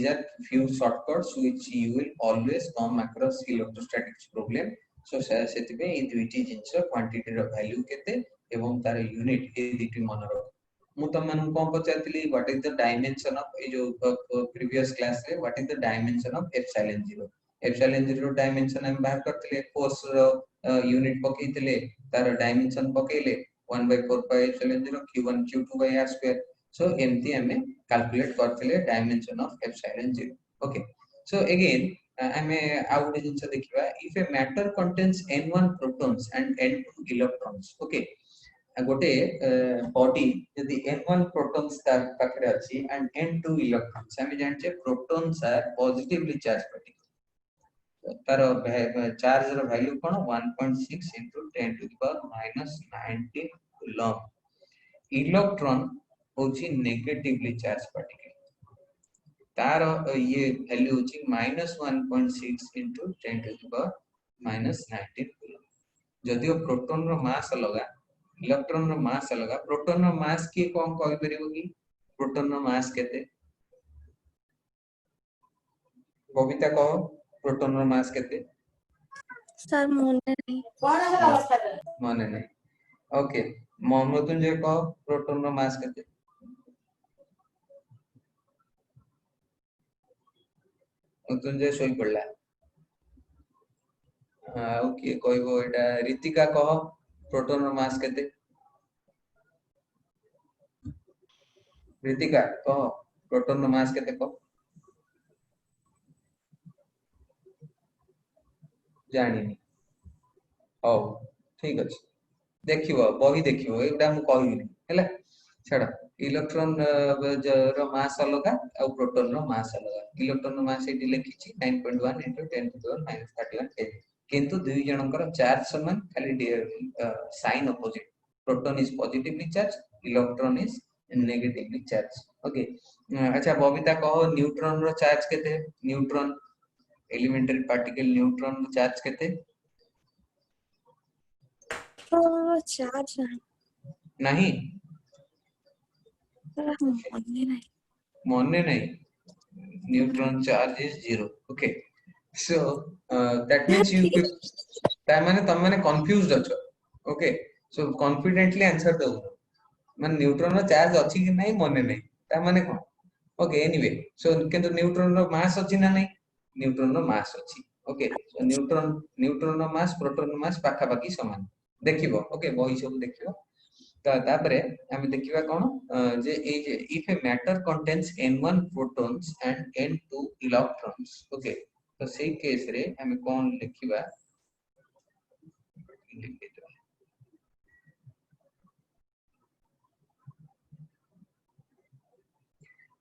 A: are few shortcuts which you will always come across electrostatics problem. So सेतिबे A दुइटी jeans quantity row value केते एवं तार unit A दुइटी मन रो मु तमन को पचारतली what is the dimension of ए जो प्रीवियस क्लास रे what is the dimension of epsilon 0. Epsilon 0 dimension हम बाहर करतले फोर्स रो यूनिट पकेइतले तार डायमेंशन पकेइले 1/4 pi epsilon 0 q1 q2 by r square. So एमती हमें कैलकुलेट करतले dimension of epsilon 0. Okay, so again हमें आउ गोटे जिंस देखिबा if a matter contains n1 protons and n2 electrons. Okay, गोटे बॉडी यदि n1 प्रोटॉन्स तार पाखरे अछि एंड n2 इलेक्ट्रॉन्स हम जानचे protons are positively charge particle तार चार्ज रो वैल्यू कोन 1.6 into 10 to the power minus 19 coulomb. Electron होची नेगेटिवली चार्ज पार्टिकल तार ये वैल्यू होची -1.6 into 10 to the power minus 19 coulomb. जदियो proton रो मास अलगा इलेक्ट्रॉन रो मास अलगा प्रोटॉन रो मास की कोन कहि परिबो की प्रोटॉन रो मास केते बबिता कहो प्रोटॉन रो मास केते
C: सर मोने नहीं
A: माने नहीं. ओके, मृत्युंजय कहो प्रोटॉन रो मास केते मृत्युंजय सोई पड़ला. ओके कहबो एटा ऋतिका कहो प्रोटॉन रो मास केते ऋतिका कहो प्रोटॉन रो मास केते कहो जानिनी. ओ ठीक अछि देखिबो बही देखिबो एटा हम कहिनी हैला छडा इलेक्ट्रॉन रो मास अलगा और प्रोटॉन रो मास अलगा. Electron row mass eighty लिखिछि 9.1 into 10 to the power minus 31 kg. किंतु दुई जनकर चार्ज समान खाली sign opposite. Proton is positively charge electron is negatively charge. Okay, अच्छा बबिता कहो न्यूट्रॉन रो चार्ज केते न्यूट्रॉन एलिमेंटरी पार्टिकल न्यूट्रॉन रो चार्ज केते
C: तो चार्ज
A: नहीं
C: मोने नहीं
A: neutron charge is 0. Okay, so that means you माने तुम माने confused अछो. Okay, so confidently answer दो माने न्यूट्रॉन रो चार्ज अछि कि नहीं मने नहीं ता माने कोन. ओके, एनीवे सो किंतु न्यूट्रॉन रो मास अछि ना नहीं न्यूट्रॉन रो मास अछि. ओके, सो न्यूट्रॉन रो मास प्रोटॉन रो मास पाखा पाखी समान देखिबो. ओके, बही सब देखिबो तापरे हम देखिबा कोन जे ए जे if a matter contains n1 protons and n2 electrons. Okay, तो सेही केस रे हम कोन लिखिबा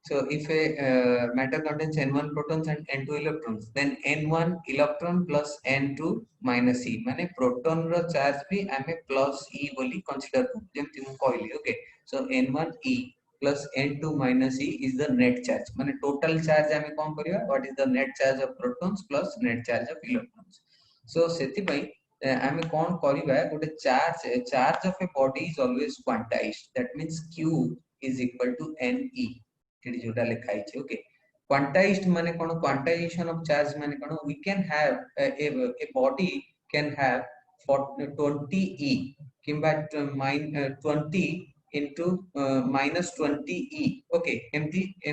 A: so if a matter contains n1 protons and n2 electrons then n1 electron plus n2 minus e माने प्रोटॉन रो चार्ज भी हमें प्लस e बोली कंसीडर करू जेमति मु कहली. Okay, so n1 e plus n2 minus e is the net charge माने total charge हमें कोन करिवा what is the net charge of protons plus net charge of electrons. So सेति पई हमें कोन करिवा गोटे charge of a body is always quantized that means q is equal to ne एटी जोटा लिखाई छै. ओके, क्वांटाइज्ड माने कोन क्वांटाइजेशन ऑफ चार्ज माने कोन we can have a body can have 20 e किंबा 20 into -20 e. ओके, एमती a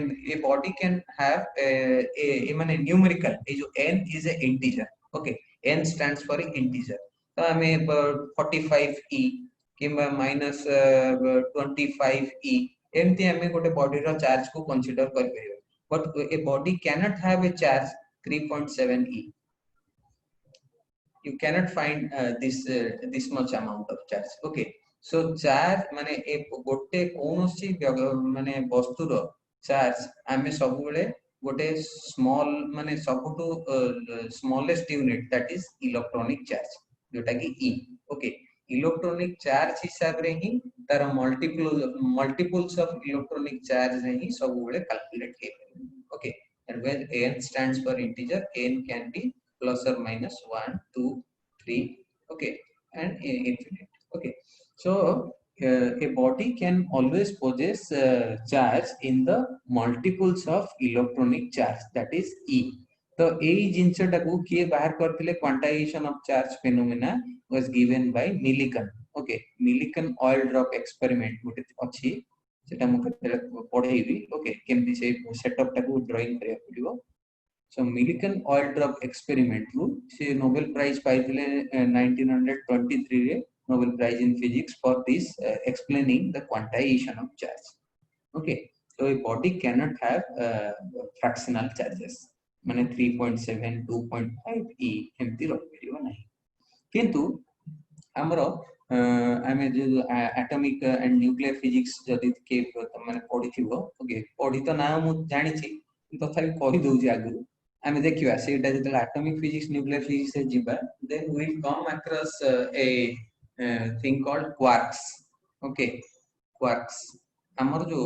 A: body can have a माने न्यूमेरिकल ए जो n is a integer. Okay, n stands for integer तो हमें 45 e किंबा -25 e एमती हमें गोटे बॉडी रो चार्ज को कंसीडर कर परियो. But A body can not have a charge 3.7 e. you cannot find this much amount of charge. Okay, so charge माने ए गोटे कोनोसी माने वस्तु रो चार्ज हमें सब बेले गोटे स्मॉल माने सबुटू smallest unit that is electronic charge जोटा कि ई ओके इलेक्ट्रॉनिक चार्ज हिसाब रे ही तार मल्टीपल्स ऑफ इलेक्ट्रॉनिक चार्ज रे ही सब बेले कैलकुलेट के okay and when n stands for integer n can be plus or minus 1 2 3 okay and infinite okay so a body can always possess charge in the multiples of electronic charge that is E तो यही जिनसटाକୁ किए बाहर करथिले quantization of charge phenomena was given by Millikan okay Millikan oil drop experiment गोटे अछि सेटा मु केते पढेइबी ओके केमति से सेटअप टाକୁ ड्राइंग करिया पड़िबो सो मिलिकन ऑयल ड्रॉप एक्सपेरिमेंट रु से नोबेल प्राइज पाइथिले 1923 रे Nobel Prize in Physics for this explaining the quantization of charge. Okay, so a body cannot have fractional charges. माने 3.7, 2.5 e एमती रख परियो नाही. किंतु हमरो आमे जो एटॉमिक एंड न्यूक्लियर फिजिक्स जदि के माने पढिथिबो ओके पढि तो ना मु जानि छी तथापि कहि दउजी आगु आमे देखिबा सेटा जते एटॉमिक फिजिक्स न्यूक्लियर फिजिक्स से जिबा then we will come across a thing called quarks okay quarks हमर जो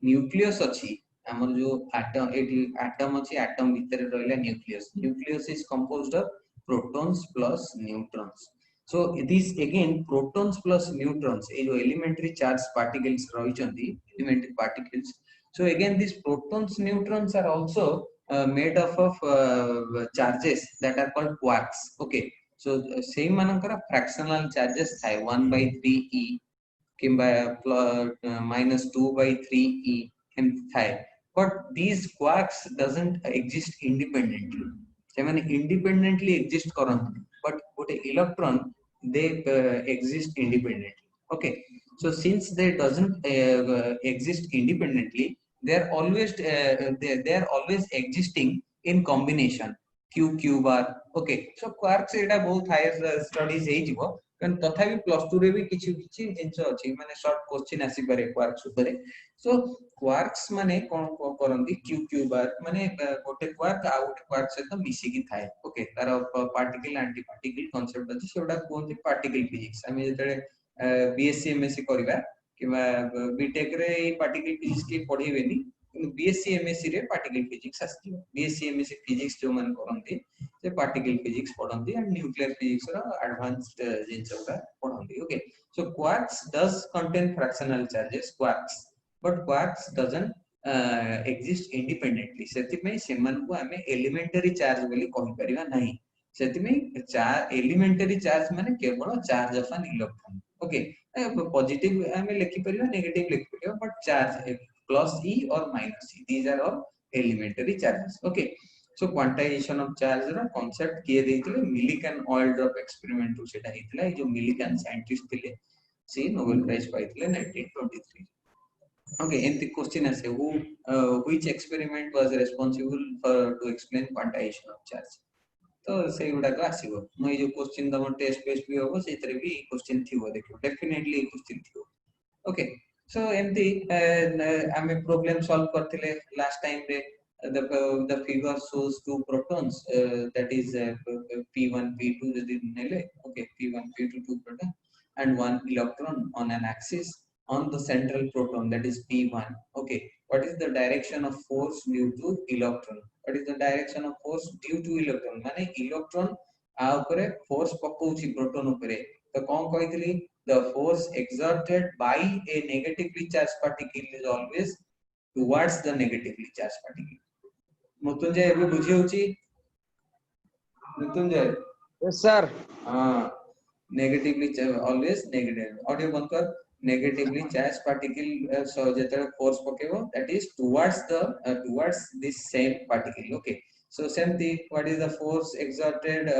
A: न्यूक्लियस अछि हमर जो एटम अछि एटम भीतर रहले nucleus is composed of protons plus neutrons so this again protons plus neutrons ए जो elementary charge particles रहिचंदी elementary particles so again these protons neutrons are also made up of charges that are called quarks okay so same मानकर fractional charges थाए 1/3 e किंबा -2/3 e M थाए but these quarks doesn't exist independently they माने independently exist करंत but गोटे electron they exist independently okay so since they doesn't exist independently they are always existing in combination q bar okay so quarks एटा बहुत higher studies हे जिवो कन तथापि plus 2 रे भी किछि किछि जिंस अछि माने शॉर्ट क्वेश्चन आसी पारे क्वार्क्स ऊपर सो क्वार्क्स माने कोन करंदी q बार माने गोटे क्वार्क आ गोटे क्वार्क से तो मिसी की थाए ओके तार पार्टिकल एंटी पार्टिकल कांसेप्ट अछि सेडा कोन पार्टिकल फिजिक्स हम जेतले बीएससी एमएससी करबा किबा बीटेक रे पार्टिकल फिजिक्स के पढेबेनी बीएससी एमएससी रे पार्टिकल फिजिक्स आसी बीएससी एमएससी फिजिक्स जो मन करंती से पार्टिकल फिजिक्स पढंती एंड न्यूक्लियर फिजिक्स रा एडवांस्ड जिंसरा पढंती okay so quarks does contain fractional charges quarks but quarks doesn't exist independently सेति में सेमन को हमें एलिमेंटरी चार्ज बोली कहि परिबा नहीं सेति में चार्ज एलिमेंटरी चार्ज माने केवल charge of an electron okay positive हमें लिखि परिबा नेगेटिव लिखि परिबा but charge plus e or minus e these are all elementary charges okay so quantization of charge रा concept किए देथिले मिलिकन ऑयल ड्रॉप एक्सपेरिमेंट रु सेटा हेतिला जो मिलिकन साइंटिस्ट थिले से Nobel prize पाइथिले 1923 okay and the question is which experiment was responsible for to explain quantization of charge तो से गुडा का आसीबो नै जो क्वेश्चन दम टेस्ट बेस भी होबो सेतरे भी क्वेश्चन थिबो देखो डेफिनेटली क्वेश्चन थिबो ओके सो एमती आमे प्रॉब्लम सॉल्व करथिले लास्ट टाइम रे the figure shows two protons that is p1 p2 जदि नेले okay p1 p2 two proton and one electron on an axis on the central proton that is p1 okay what is the direction of force due to electron what is the direction of force due to electron माने electron आ ऊपर force पकोछि proton ऊपर तो कोन कहितली the force exerted by a negatively charged particle is always towards the negatively charged particle Mrityunjay एबे बुझी होची Mrityunjay
B: yes sir
A: negatively always negative audio बंद कर negatively charged particle so जेतरे force पकेबो that is towards the towards this same particle okay so same thing what is the force exerted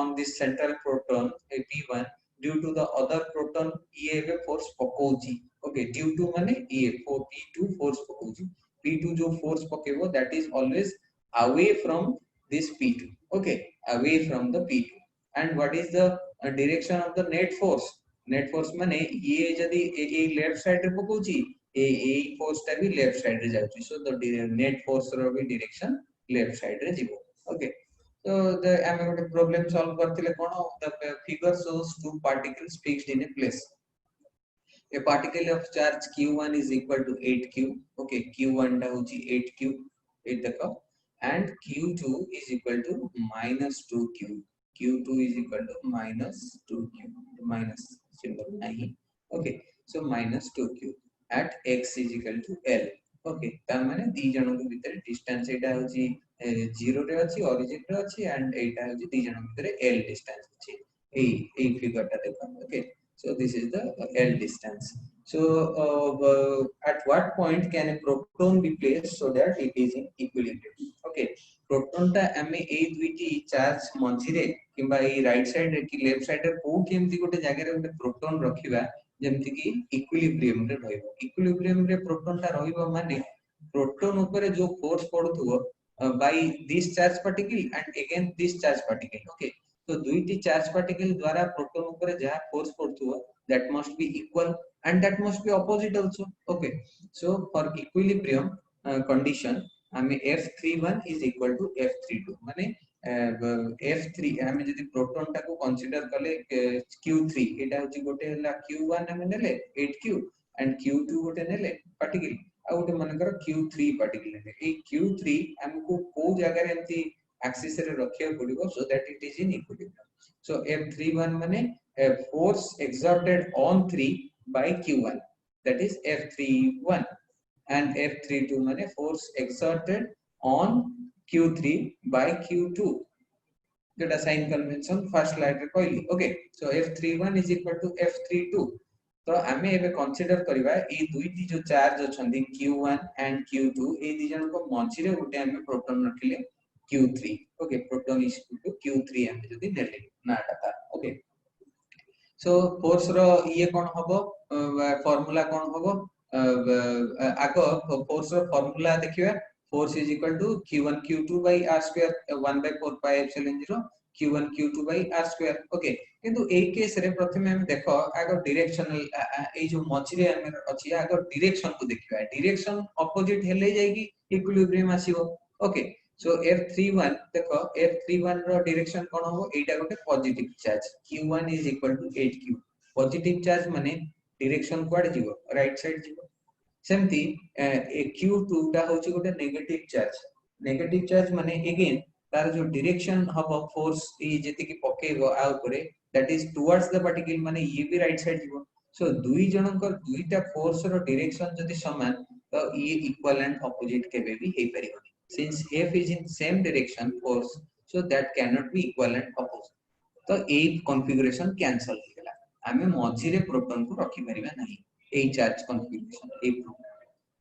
A: on this central proton p1 due to the other proton ये भी force पकोची okay due to माने ये p2 force पकोची p2 जो force पकेबो that is always away from this p2 okay away from the p2 and what is the direction of the net force माने ये जदी ए left side रे पकोची a force टा भी left side रे जाउची so the net force रो भी direction left side रे जीवो okay so the am got problem solve करथिले कोन the figure shows two particles fixed in a place a particle of charge q1 is equal to 8q okay q1 टा होची 8q ए देखो and q2 is equal to minus 2q q2 is equal to minus 2q minus symbol nahi okay so minus 2q at x is equal to l okay ता माने दी जण के भीतर distance एटा होची 0 रे अछि ओरिजिन रे अछि एंड एटा होची दी जण भीतर l डिस्टेंस अछि ए फिगर टा देखो okay so this is the L distance. So at what point can a proton be placed so that it is in equilibrium? Okay, proton टा हमें ए दुईटी चार्ज मझिरे किंबा ए राइट साइड रे कि left side रे को केमती गोटे जगह रे गोटे प्रोटॉन रखिबा जेमति कि इक्विलिब्रियम रे रहइबो इक्विलिब्रियम रे प्रोटॉन टा रहइबो माने प्रोटॉन ऊपर जो फोर्स पडुथबो by this charge particle and again this charge particle okay तो दुईटी चार्ज पार्टिकल द्वारा प्रोटॉन ऊपर जहा फोर्स पडुथबो that must be equal and that must be opposite also okay so for equilibrium condition हमें F31 is equal to F32 माने F3 हमें जदि प्रोटॉन टा को कंसीडर करले Q3 एटा होची गोटे हला Q1 हमें नेले 8Q and Q2 गोटे नेले पार्टिकल आ गोटे मानकर Q3 पार्टिकल नेले ए Q3 हमको को जगह रे एंती एक्सिस रे रखिया पड़िबो so that it is in equilibrium so F31 माने a force exerted on 3 by Q1 that is F31 and F32 माने force exerted on Q3 by Q2 जेटा साइन कन्वेंशन फर्स्ट स्लाइड रे कहली okay so F31 is equal to F32 तो हमें एबे consider करबा ए दुईटी जो चार्ज अछंदी Q1 and Q2 ए दी जन को मझी रे गुटे हमें प्रोटॉन रखिले Q3 okay proton is equal to Q3 हमें जदी नेले नाटा था ओके सो फोर्स रो ये कोन हबो फार्मूला कोन हबो आगो फोर्स रो फार्मूला देखिबा force is equal to q1 q2 by r square 1 by 4 pi epsilon 0 q1 q2 by r square okay किंतु ए केस रे प्रथमे हम देखो आगो डायरेक्शनल ए जो मझिरे हम अछि आगो डायरेक्शन को देखिबा डायरेक्शन ऑपोजिट हेले जाईकी इक्विलिब्रियम आसीबो ओके so F31 देखो F31 रो डायरेक्शन कोन हो एटा गोटे positive charge q1 is equal to 8q positive charge माने डायरेक्शन क्वाड जीवो राइट साइड जीवो सेमती q2 टा होची गोटे नेगेटिव चार्ज माने अगेन तार जो डायरेक्शन हबो फोर्स ई जेति की पकेगो आ ऊपरे that is towards the particle माने ये भी राइट साइड जीवो सो दुई जनकर दुईटा फोर्स रो डायरेक्शन जति समान तो ये इक्वल एंड ऑपोजिट केबे भी हे परिबो since F is in same direction force so that cannot be equivalent opposite तो ए कॉन्फ़िगरेशन कैंसिल हो गेला हमें मझी रे प्रोटॉन को रखि परिबा नहीं ए चार्ज कॉन्फ़िगरेशन ए प्रोटॉन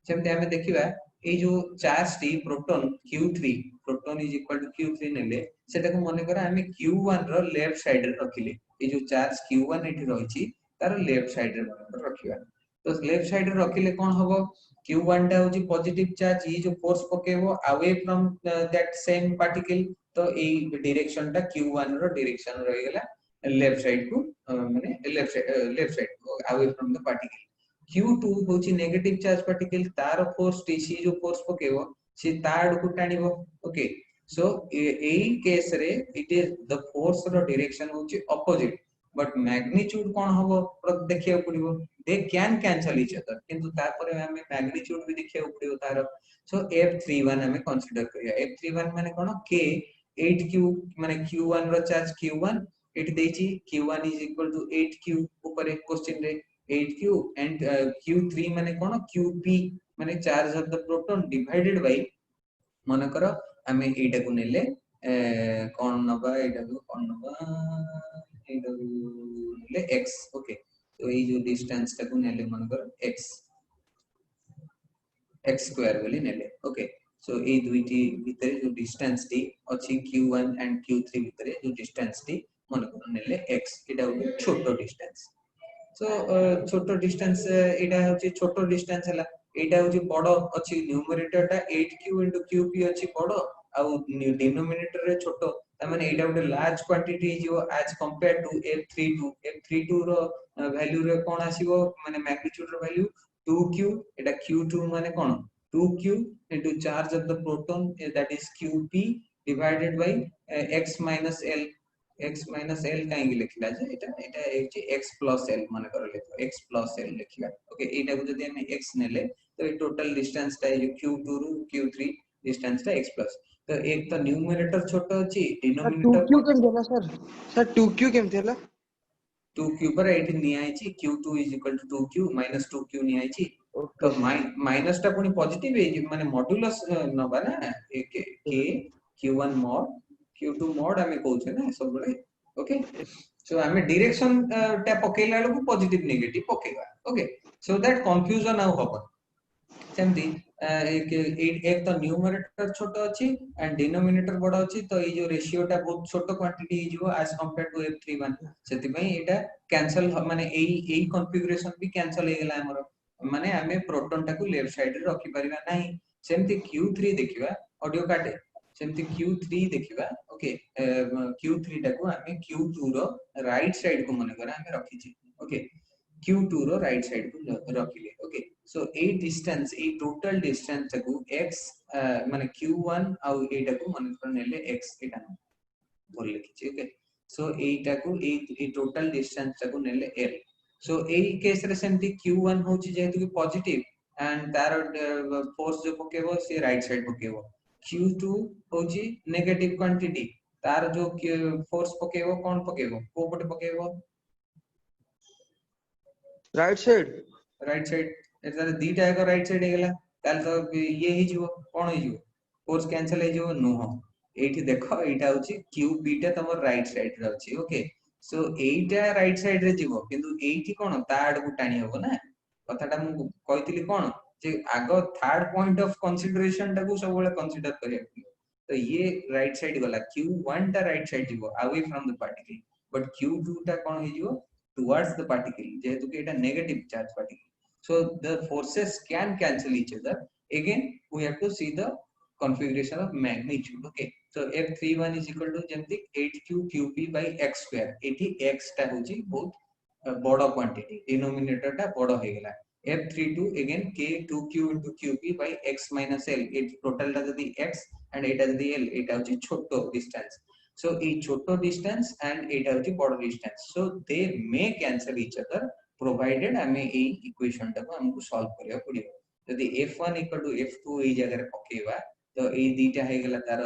A: सेमते हमें देखिबा ए जो चार्ज टी proton Q3 proton is equal to Q3 नेले सेटा को माने करा हमें Q1 रो लेफ्ट साइड रे रखिले ए जो चार्ज Q1 एठी रहिछि तार लेफ्ट साइड रे माने रखिबा तो लेफ्ट साइड रे रखिले कोन हबो Q1 टा होची पॉजिटिव चार्ज ये जो फोर्स पकेबो away from that same particle तो ए डायरेक्शन टा Q1 रो डायरेक्शन रहि गेला लेफ्ट साइड को माने लेफ्ट साइड को away from the particle Q2 होची नेगेटिव चार्ज पार्टिकल तार फोर्स टी सी जो फोर्स पकेबो से ताड को टाणीबो ओके सो ए केस रे इट इज द फोर्स रो डायरेक्शन होची ऑपोजिट बट मैग्नीट्यूड कोन हबो देखिया पड़िबो they can cancel each other किंतु तापर हमें मैग्नीट्यूड भी देखिया पड़िबो तार सो F31 हमें कंसीडर करिया F31 माने कोन k 8q माने q1 रो चार्ज q1 एट देची q1 is equal to 8q ऊपर एक क्वेश्चन रे 8q एंड q3 माने कोन qp माने charge of the proton divided by माने करो हमें एटा को नेले कोन नबा एटा को कोन नबा एटा ले x ओके तो ये जो डिस्टेंस टाको नेले मानकर x स्क्वायर वाली नेले ओके सो ए दुईटी भितरे जो डिस्टेंस टी अछि q1 एंड q3 भितरे जो डिस्टेंस टी मानकर नेले x एटा छोटो डिस्टेंस सो छोटो डिस्टेंस एटा होची छोटो डिस्टेंस हला एटा होची बडो अछि न्यूमरेटर टा 8q qp अछि बडो आ डिनोमिनेटर रे छोटो त माने एटा गोटे लार्ज क्वांटिटी जो एज कंपेयर टू F32 रो वैल्यू रे कोन आसीबो माने मैग्नीट्यूड रो वैल्यू 2q এটা q2 মানে কোন 2q into charge of the proton that is qp divided by x minus l x minus l কাইঙ্গি লিখলা যে এটা এটা হচ্ছে x plus l মানে করে লিখো x plus l লিখলা ওকে এইটাକୁ যদি আমি x নেলে তো এই টোটাল ডিসটেন্সটা এই q2 ରୁ q3 ডিসটেন্সটা x plus তো এক তো न्यूमरेटर छोट अछि
B: सर
A: डिनोमिनेटर
B: 2q केम देला सर 2q केम देला
A: 2q पर एठी नियाइछि q2 = 2q - 2q नियाइछि तो
B: ओके
A: माइनस टा पुनी पॉजिटिव है माने मॉड्यूलस नबा ना के q1 mod q2 mod हमें कहू छै ना सब बळे ओके सो हमें डायरेक्शन टा पकेला को पॉजिटिव नेगेटिव पकेगा ओके सो दैट कंफ्यूजन आउ होबो सेमती एक तो न्यूमरेटर छोट अछि एंड डिनोमिनेटर बड़ अछि तो ये जो रेशियो टा बहुत छोट क्वांटिटी हिजो एज कंपेयर टू f31 सेति पई एटा कैंसिल माने एई कॉन्फ़िगरेशन भी कैंसिल हे गेला हमर माने हमें प्रोटॉन टा को लेफ्ट साइड रे रखि परिबा नाही सेमती q3 देखिबा ऑडियो काटे सेमती q3 देखिबा ओके q3 टा को हमें q2 रो राइट साइड को माने करा हमें रखि छी ओके q2 रो राइट साइड को रखिले ओके सो ए डिस्टेंस ए टोटल डिस्टेंस को x माने q1 आउ एटा को माने कर नेले x एटा बोल लिखि ओके सो एटा को ए टोटल डिस्टेंस को नेले l सो ए केस रे सेमती q1 होची जेतु कि पॉजिटिव एंड तार फोर्स जो पकेबो से राइट साइड पकेबो q2 होची नेगेटिव क्वांटिटी तार जो फोर्स पकेबो कोन पकेबो को पटे पकेबो
B: राइट साइड
A: एतार दीटा एक राइट साइड हेगला ताल तो ये ही जीवो कोन ही जीवो फोर्स कैंसिल हे जीवो नो एठी देखो एटा होची qp टा तमर राइट साइड रे अछि ओके सो एटा राइट साइड रे जीवो किंतु एठी कोन ता आड को टाणी हबो ना कथाटा मु कहितली कोन जे आगो थर्ड पॉइंट ऑफ कंसीडरेशन टा को सब बेले कंसीडर करिया तो ये राइट साइड गला q1 टा राइट साइड जीवो away from the particle but q2 टा कोन हे जीवो towards the particle जेहेतु कि एटा negative charge particle so the forces can cancel each other again we have to see the configuration of magnitude okay so f31 is equal to जेमति 8q qp by x square एठी x टा होची बहुत बड़ quantity denominator टा बड़ हे गेला f32 again k2q into qp by x minus l एठी total टा जदी x and एटा जदी l एटा होची छोटो डिस्टेंस so a छोटो distance and एटा होची बड़ distance so they may cancel each other provided हमें ए इक्वेशन टा को हमको सॉल्व करिया पड़ियो यदि f1 = f2 ए जगह रे पकेबा तो ए दीटा हे गेला तार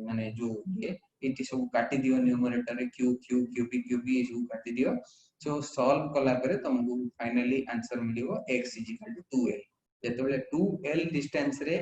A: माने जो ये एटी सब काटी दियो न्यूमरेटर रे q q qp qp ए सब काटी दियो सो सॉल्व कला परे तुमको फाइनली आंसर मिलियो x = 2l जेतबेले 2l डिस्टेंस रे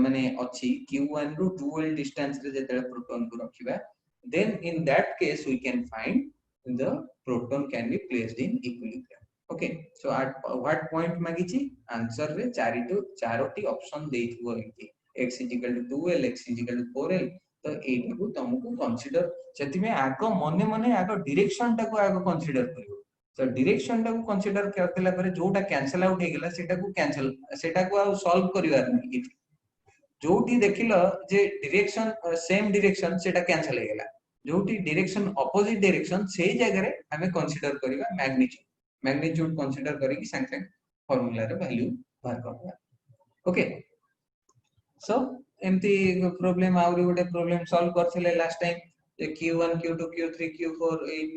A: माने अछि q1 रो 2l डिस्टेंस रे जेतबेले प्रोटॉन को रखिबा then in that case we can find the proton can be placed in equilibrium okay so at what point मागिची आंसर रे चारोटी ऑप्शन देइथबो एंती x = 2l x = 4l तो एटा को तुमको कंसीडर सेति में आगो मने मने आगो डायरेक्शन टा को आगो कंसीडर करियो तो डायरेक्शन टा को कंसीडर करतला परे जोटा कैंसिल आउट हे गेला सेटा को कैंसिल सेटा को आ सॉल्व करिवार नै जोटी देखिलो जे डायरेक्शन सेम डायरेक्शन सेटा कैंसिल हे गेला जोटी डायरेक्शन ऑपोजिट डायरेक्शन से जगह रे हमें कंसीडर करिवा मैग्नीट्यूड कंसीडर करी कि संख्या फार्मूला रे वैल्यू बाहर करबा ओके सो एमती प्रॉब्लम आउरी गोटे प्रॉब्लम सॉल्व करथिले लास्ट टाइम जे q1 q2 q3 q4 इन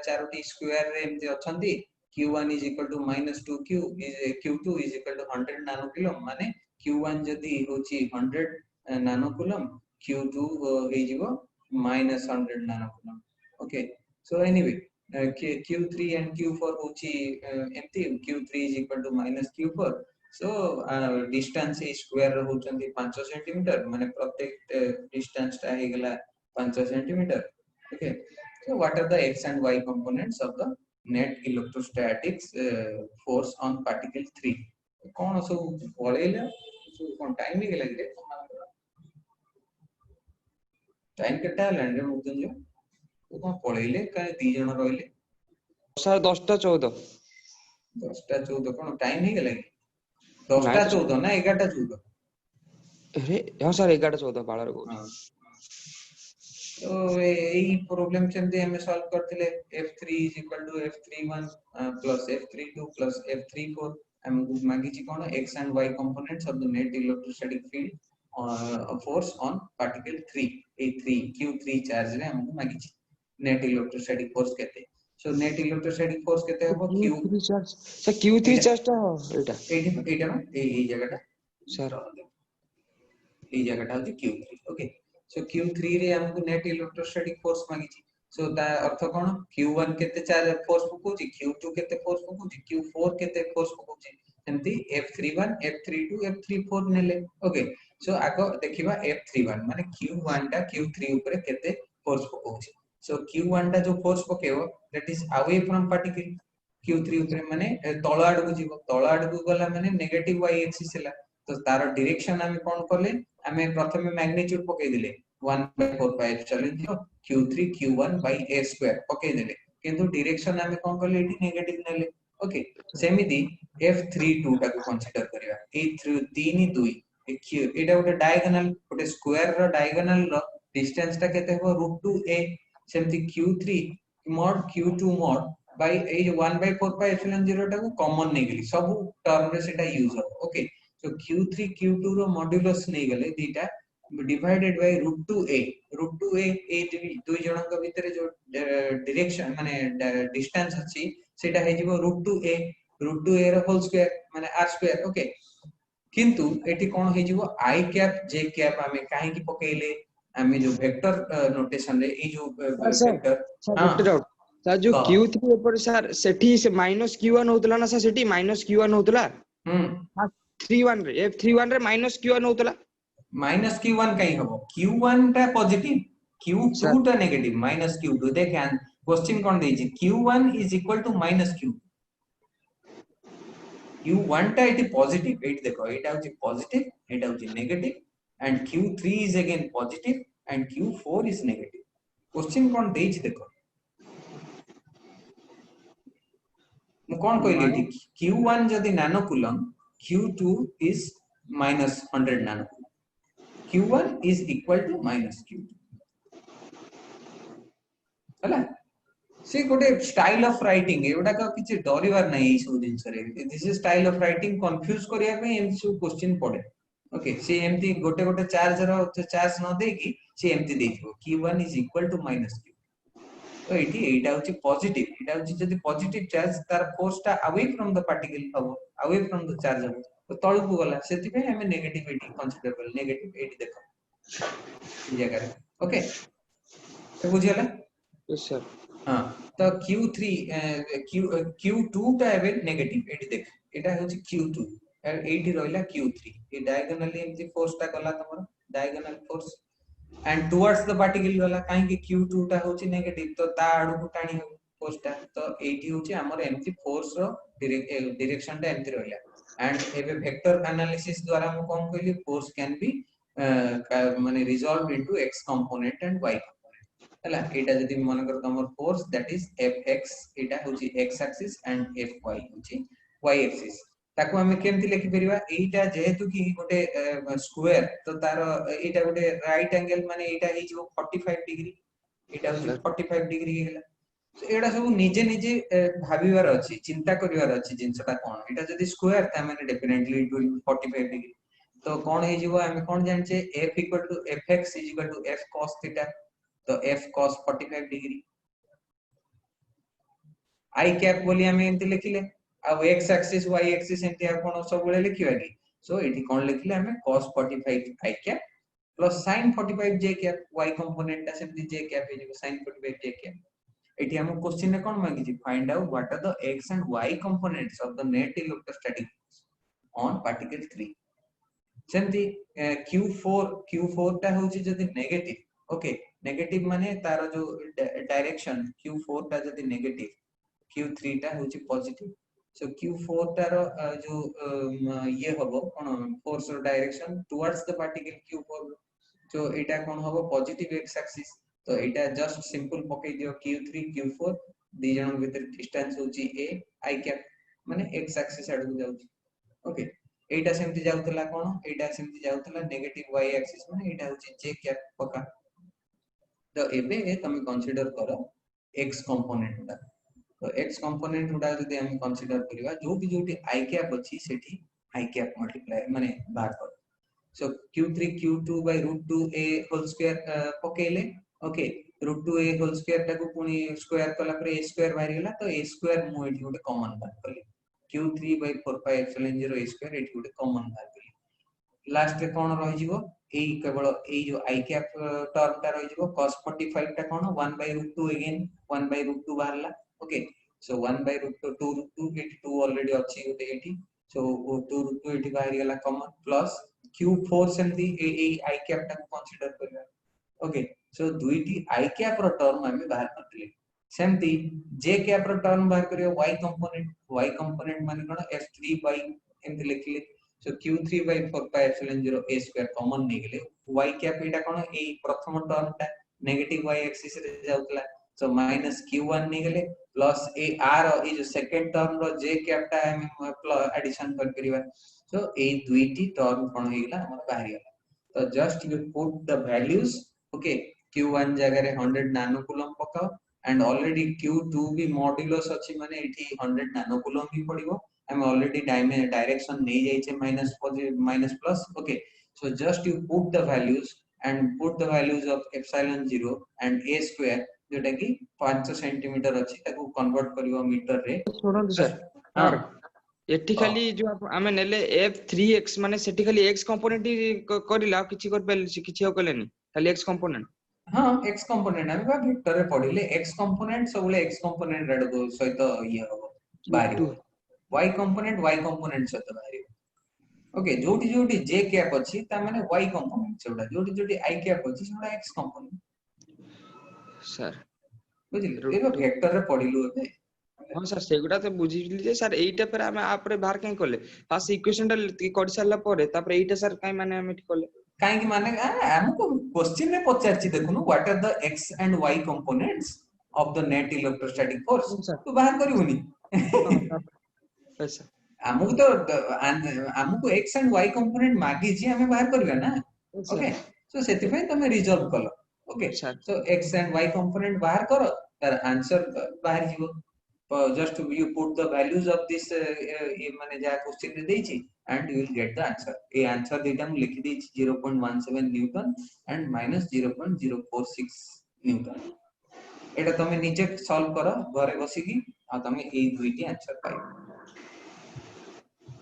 A: चारोटी स्क्वायर रे एमती अछंती q1 = -2q q2 = 100 नानो कूलम माने q1 जदी होची 100 नानो कूलम q2 हे जीवो -100 नानो coulomb okay so anyway q3 and q4 होची एमती q3 = -q4 so distance square होचंती 5 centimetre माने प्रत्येक डिस्टेंस ता हे गेला 5 centimetre okay so what are the x and y components of the net electrostatics force on particle 3 कोन सब पळेला कोन time हे गेला रे time केटा लैंड रे मुदन जो तो कोन पळेले का दी जण रहले
B: सर 10:14
A: 10:14 कोन टाइम हे गेला 10:14 ना 11:14
B: अरे हां सर 11:14 बाळा रे
A: हां तो एई प्रॉब्लम सेमते हमें सॉल्व करथिले f3 = f31 + f32 + f34 हमको मांगी छी कोन x and y components of the net electrostatic field force on particle 3 a 3 q3 charge रे हमको मांगी छी net electrostatic force केते so net electrostatic force केते हबो q
B: Q3 charge sir Q3 charge टा एटा
A: एटा ए जगहटा
B: सर
A: ए जगहटा होची q3 ओके सो q3 रे हमको net electrostatic force मांगी छी सो ता अर्थ कोन q1 केते चार्ज फोर्स पकोची q2 केते फोर्स पकोची q4 केते फोर्स पकोची एमती f31 f32 f34 नेले ओके सो आको देखिबा f31 माने q1 टा q3 ऊपर केते फोर्स पकोची सो q1 टा जो फोर्स पकेबो that is away from particle q3 ऊपर माने तळ आड को जीवो तळ आड को गला माने नेगेटिव y एक्सिस हैला तो तार डायरेक्शन हम कोन करले हमें प्रथमे मैग्नीट्यूड पके दिले 1/4 pi epsilon 0 q3 q1 by a square पके दिले किंतु डायरेक्शन हमें कोन करले एटी नेगेटिव नेले ओके सेमिति f32 टाको कंसीडर करिया ए 3 2 एटा गोटे डायगोनल गोटे स्क्वायर रो डायगोनल रो डिस्टेंस टा केते हो √2a सेमिति q3 mod q2 mod by A 1/4 pi epsilon 0 टाको कॉमन नै गेली सब टर्म रे सेटा यूज हो ओके so q3 q2 रो मॉड्यूलस नै गेले दीटा divided by √2a ए दुई जणक भितरे जो डायरेक्शन माने डिस्टेंस अछि सेटा हे जिवो √2a रो होल स्क्वायर माने r स्क्वायर ओके किंतु एटी कोन हे जिवो i कैप j कैप हमें काहे की पकेइले हमें जो वेक्टर नोटेशन रे ए जो
B: सर
A: वेक्टर
B: सर
A: हां
B: गोटे डाउट सर जो
A: तो
B: Q3 ऊपर सर सेठी से -Q1 होतला ना सर सेठी -Q1 होतला हां 31 रे F31 रे -Q1 होतला
A: माइनस q1 कहीं हबो q1 टा पॉजिटिव q2
B: सर
A: टा नेगेटिव माइनस q2 देख क्वेश्चन कोन देछि q1 is equal to -q q1 टा इट पॉजिटिव एट देखो एटा होची पॉजिटिव एटा होची negative and q3 is again positive and q4 is negative question कोन देछि देखो मु कोन कहली
B: माने
A: एटी q1 जदी नानो कूलम q2 इज -100 नानो coulomb q1 is equal to -q2 हला से गोटे स्टाइल ऑफ राइटिंग एटा का किछि डरिवार नै ई सब दिन सरे this is style of writing confuse करिया पे एम सब क्वेश्चन पड़े ओके से एमती गोटे गोटे चार्ज रो चार्ज न दे की से एमती देथिबो q1 is equal to -q तो एटा होची पॉजिटिव एटा होची जदी पॉजिटिव चार्ज तार फोर्स ता अवे फ्रॉम द पार्टिकल हबो अवे फ्रॉम द चार्ज हबो तो तळ को गला सेति पे हमें नेगेटिविटी कंसीडर कर नेगेटिव एटी देखो ई जगह ओके तो बुझियला
B: यस सर
A: हां तो q3 q2 ता एबे नेगेटिव एटी देख एटा होची q2 एटी रहला q3 ए डायगोनली एमती फोर्स ता गला तमरो diagonal force and towards the particle गला काहे कि q2 ता होची नेगेटिव तो ता आडू को टाणी हो फोर्स ता तो एटी होची हमर एमती फोर्स रो डायरेक्शन ता एमती रहला एंड एबे वेक्टर एनालिसिस द्वारा हम कोन कहली फोर्स कैन बी माने resolve into x component and y component हला एटा जदी मन कर तमर फोर्स दैट इज fx एटा होची x एक्सिस एंड fy होची y एक्सिस ताको हम केमति लिखि परिबा एटा जेहेतु कि गोटे स्क्वायर तो तार एटा गोटे राइट एंगल माने एटा हे जो 45 डिग्री एटा होची 45 डिग्री हेला तो एडा सब निजे निजे भाबिवार अछि चिंता करिवार अछि जिंसटा कोन एटा जदी स्क्वायर ता माने डेफिनेटली इट विल 45 डिग्री तो कोन हे जिवो हम कोन जानचे f = fx = f cos theta तो f cos 45 degree i cap बोली हम एंति लिखिले आ x एक्सिस y एक्सिस एंति आ कोन सब बळे लिखिबा की सो एठी कोन लिखिले हम cos 45 i cap plus sin 45 j cap y component ता सेमति j कैप हे जिवो sin 45 j कैप एठी हम क्वेश्चन ने कोन मांगी छी find out what are the x and y components of the net electrostatic on particle 3 सेमति q4 ता होची जदी नेगेटिव ओके नेगेटिव माने तार जो डायरेक्शन q4 ता जदी नेगेटिव q3 ता होची पॉजिटिव सो q4 तार जो ये हबो कोन फोर्स रो direction towards the particle q4 तो एटा कोन हबो पॉजिटिव x एक्सिस तो एटा जस्ट सिंपल पके दियो q3 q4 दी जण भीतर डिस्टेंस होची a i कैप माने x एक्सिस आडू जाउची ओके एटा सेमति जाउतला कोन एटा सेमति जाउतला नेगेटिव y एक्सिस माने एटा होची j कैप पका तो एबे तमे कंसीडर करो x कंपोनेंट ता तो x कंपोनेंट गुडा जदि हम कंसीडर करिवा जोटी i कैप अछि सेठी i कैप मल्टीप्लाई माने बाहर कर so q3 q2 by root 2a whole square पकेले okay root 2a whole square टाको पुनी स्क्वायर कला पर a square बाहर गेला तो a square मु एठी गोटे कॉमन बाहर कली q3 by 4 pi epsilon 0 a square एठी गोटे कॉमन बाहर कली लास्ट रे कोन रहि जिवो एई केवल एई जो i कैप टर्म ता रहि जिवो cos 45 टा कोन 1 by root 2 अगेन 1 by root 2 बाहरला okay so 1 by root 2 2 root 2 एठी 2 ऑलरेडी अछि गोटे एठी so 2 root 2 एठी बाहर गेला कॉमन प्लस q4 सेमती ए i कैप टा कंसीडर करबा ओके सो दुईटी i कैप रो टर्म हमें बाहर करले सेमती j कैप रो टर्म बाहर करियो y कंपोनेंट माने कोन f3 एमति लिखले सो q3 by 4 pi epsilon 0 a square common नै गेले y कैप एटा कोन ए प्रथम टर्म टा नेगेटिव y एक्सिस रे जाउतला सो माइनस q1 नै गेले प्लस ए r ए जो सेकंड टर्म रो j कैप टा हम एडिशन कर करिवा सो ए दुईटी टर्म कोन हेला हमर बाहर गेला तो just you put the values okay q1 जगह रे 100 नानो कूलम पकाओ and already q2 भी मॉड्यूलस अछि माने एठी 100 नानो कूलम भी पड़िबो हम ऑलरेडी डायरेक्शन नै जाय छे minus plus okay so just you put the values and put the values of epsilon 0 and a square जोटा कि 5 सेंटीमीटर अछि ताको कन्वर्ट करियो मीटर रे
B: छोड़ନ୍ତୁ सर
A: हां
B: एठी खाली जो आमे नेले f3x माने सेठी खाली x कंपोनेंट करिला किछि कर पेल किछि हो कलेनी खाली x कंपोनेंट
A: हाँ x कंपोनेंट हम बा वेक्टर रे पढिले x कंपोनेंट सबले x कंपोनेंट रेड को सहित ये हो बाहरी y कंपोनेंट सहित बाहरी ओके जोटी जोटी j कैप अछि ता माने y कंपोनेंट सेउडा जोटी जोटी i कैप अछि सेउडा x कंपोनेंट
B: सर
A: बुझिले एबो वेक्टर रे पढिलु एबे
B: हां सर सेगुडा तो बुझिली जे सर एइटा पर हम आपरे बाहर काई करले फास्ट इक्वेशन टा कर सारला परे तापर एइटा सर काई माने हम एठी करले
A: काई कि माने हमको क्वेश्चन में पचारछि देखुनु what are the x and y components of the net electrostatic force तो बाहर करिवनी
B: अच्छा
A: हमको तो हमको x एंड y कंपोनेंट मागी जी हमें बाहर करबा ना ओके सो सेति पे तमे रिजॉल्व कलो okay so x and y component बाहर करो तार आंसर बाहर जीवो just you put the values of this ये माने जा क्वेश्चन रे देछि and you will get the answer ए आंसर देटा हम लिखि देछि 0.17 न्यूटन एंड माइनस 0.046 न्यूटन एटा तमे निजे सॉल्व करो घरे बसी की आ तमे ए दुईटी आंसर पाइबो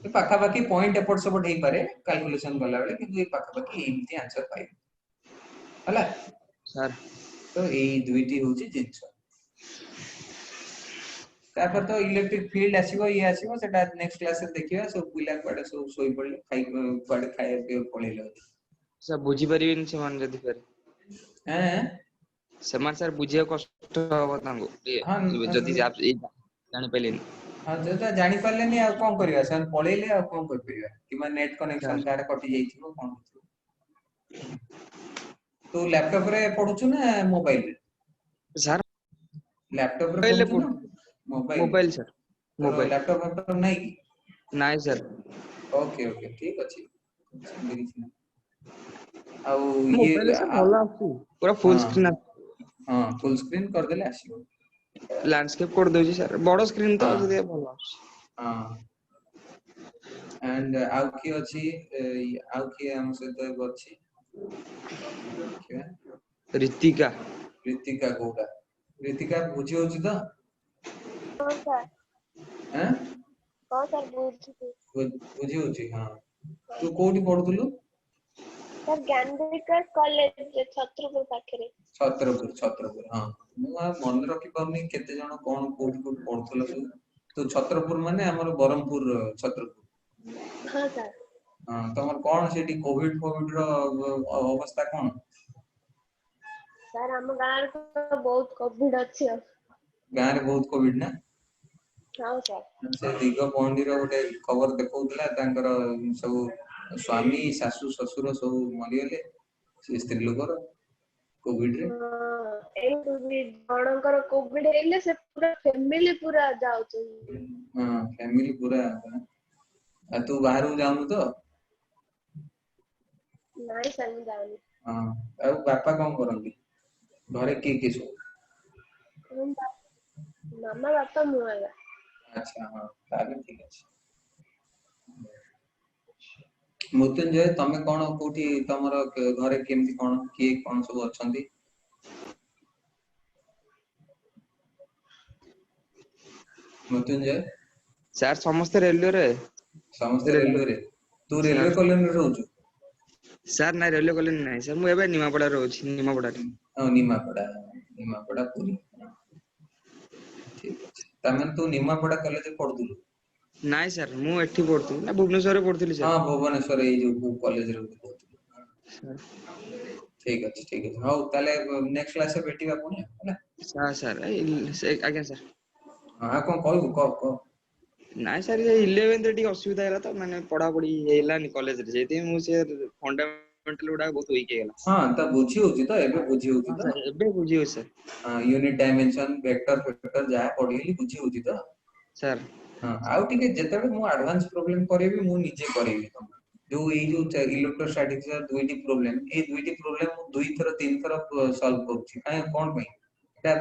A: ए पाखा बाकी पॉइंट एपट सपट हेई पारे कैलकुलेशन गला बेले किंतु ए पाखा बाकी एमिति आंसर पाइबो हला
B: सर
A: तो ए दुईटी होची जिंस तापर तो इलेक्ट्रिक फील्ड आसीबो ये आसीबो सेटा नेक्स्ट क्लास रे देखिबा सब पिला कोडे सब सोई पड़ले खाइ कोडे खाए पे पळेले
B: सब बुझी परिबिन से मान जदी फेर
A: हैं
B: समान सर बुझिया कष्ट होबो तांगो जदी आप जानि पेलेनी
A: हां जदा जानि पालेनी आ कोन करिया सन पळेले आ कोन कर परिया कि माने नेट कनेक्शन कार कटि जाइथिबो कोन तो लैपटॉप रे पढुछु ना मोबाइल रे
B: सर
A: लैपटॉप रे
B: पहले
A: पढुछु ना
B: मोबाइल सर
A: मोबाइल लैपटॉप नहीं की
B: नहीं सर
A: ओके ओके ठीक अछि आ
B: मोबाइल से भलो आसी पूरा फुल स्क्रीन
A: हां फुल स्क्रीन कर देले आसीबो
B: लैंडस्केप कर दोजी सर बड़ स्क्रीन तो जदी भलो
A: हां एंड आउ की अछि आउ की हम से तो अछि ऋतिका कोडा ऋतिका बुझी होची तो
C: हां सर
A: हैं
C: हां सर
A: बुझी होची हां तू कोठी पढुतलु
C: सर ज्ञानविकास कॉलेज छत्रपुर पाखरे
A: छत्रपुर हां मु मन रखि परनी केते जण कोन कोठी पढुतल सब तो छत्रपुर माने हमर बरहमपुर छत्रपुर
C: हां सर
A: हां तमर कोन सेठी कोविड रो अवस्था कोन
C: सर हम गार तो बहुत कोविड अछि
A: गार रे बहुत कोविड ना
C: हां सर
A: से दिगो पॉइंट रो गोटे खबर देखौतला तांकर सब स्वामी सासु ससुर सब मरियले से स्त्री लोकर कोविड रे
C: ए भी जणकर कोविड हेले से पूरा फैमिली पूरा जाउछ
A: हां फैमिली पूरा आ तू बाहर जाउनु तो
C: नहीं सर मैं जाउनी
A: हां आ बापा कोन करंती घरे की की सब
C: ମାମା ବାପା ମୁଁ ଆଜ୍ଞା।
A: ଆଚ୍ଛା ହଁ ତାହେଲେ ଠିକ ଅଛି। ମୃତ୍ୟୁଞ୍ଜୟ ତମେ କଣ କୋଉଠି ତମର ଘରେ କେମିତି କଣ କିଏ କଣ ସବୁ ଅଛନ୍ତି? ମୃତ୍ୟୁଞ୍ଜୟ
B: ସାର୍ ସମସ୍ତେ ରେଲୱେରେ।
A: ସମସ୍ତେ ରେଲୱେରେ। ତୁ ରେଲୱେ
B: ସାର୍
A: କଲୋନୀରେ ରହୁଛୁ?
B: ସାର୍ ନାଇଁ ରେଲୱେ କଲୋନୀ ନାହିଁ ସାର୍, ମୁଁ ଏବେ ନିମାପଡାରେ ରହୁଛି, ନିମାପଡାରେ।
A: ନିମାପଡା ପୁରୀ। ଠିକ ଅଛି, ତାମାନେ ତୁ ନିମାପଡା କଲେଜରେ ପଢୁଥିଲୁ?
B: ନାଇଁ ସାର୍ ମୁଁ ଏଠି ପଢୁଥିଲି ନା ଭୁବନେଶ୍ୱରରେ ପଢୁଥିଲି
A: ହଁ
B: ସାର୍।
A: ଭୁବନେଶ୍ୱର ଏଇ ଯୋଉ କଲେଜରେ ପଢୁଥିଲୁ।
B: ସାର୍
A: ଠିକ ଅଛି ହଉ ତାହେଲେ ନେକ୍ସଟ କ୍ଲାସରେ ଭେଟିବା ପୁଣି ହେଲା।
B: ସାର୍ ଆଜ୍ଞା ସାର୍।
A: ହଁ ଆଉ କଣ କହିବୁ କହ।
B: ନାଇଁ ସାର୍ ଏ 11th ରେ ଟିକେ ଅସୁବିଧା ହେଲା ତ, ମାନେ ପଢାପଢି ହେଲାନି କଲେଜରେ, ସେଇଥିପାଇଁ ମୁଁ ସେ ଫଣ୍ଡାମେଣ୍ଟାଲ ଗୁଡା ବହୁତ ୱିକ୍ ହେଇଗଲା।
A: ହଁ ତ ବୁଝି ହଉଛି ତ, ଏବେ ବୁଝି ହଉଛି
B: ହଁ
A: ତ?
B: ସାର୍ ଏବେ ବୁଝି ହଉଛି ସାର୍।
A: ୟୁନିଟ ଡାଇମେନସନ ଭେକ୍ଟର ଫେକ୍ଟର ଯାହା ପଢେଇଲି ବୁଝି ହଉଛି ତ?
B: ସାର୍
A: ହଁ ଆଉ ଟିକେ ଯେତେବେଳେ ମୁଁ ଆଡଭାନ୍ସ ପ୍ରୋବ୍ଲେମ କରିବି ମୁଁ ନିଜେ କରିବି ତମକୁ। ଯୋଉ ଏଇ ଯୋଉ ଇଲେକ୍ଟ୍ରୋଷ୍ଟାଟିକ୍ସ ର ଦୁଇଟି ପ୍ରୋବ୍ଲେମ, ଏଇ ଦୁଇଟି ପ୍ରୋବ୍ଲେମ ମୁଁ 2 ଥର 3 ଥର ସଲ୍ଭ କରୁଛି। କଣ ପାଇଁ? ଏଟା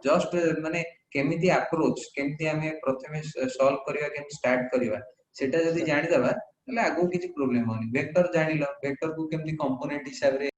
A: ଜଷ୍ଟ ମାନେ କେମିତି ଆପ୍ରୋଚ, କେମିତି ଆମେ ପ୍ରଥମେ ସଲ୍ଭ କରିବା, କେମିତି ଷ୍ଟାର୍ଟ କରିବା, ସେଟା ଯଦି
B: ସାର୍
A: ଜାଣିଦବା ତାହେଲେ ଆଗକୁ କିଛି ପ୍ରୋବ୍ଲେମ ହବନି। ଭେକ୍ଟର ଜାଣିଲ, ଭେକ୍ଟର କୁ କେମିତି କମ୍ପୋନେଣ୍ଟ ହିସାବରେ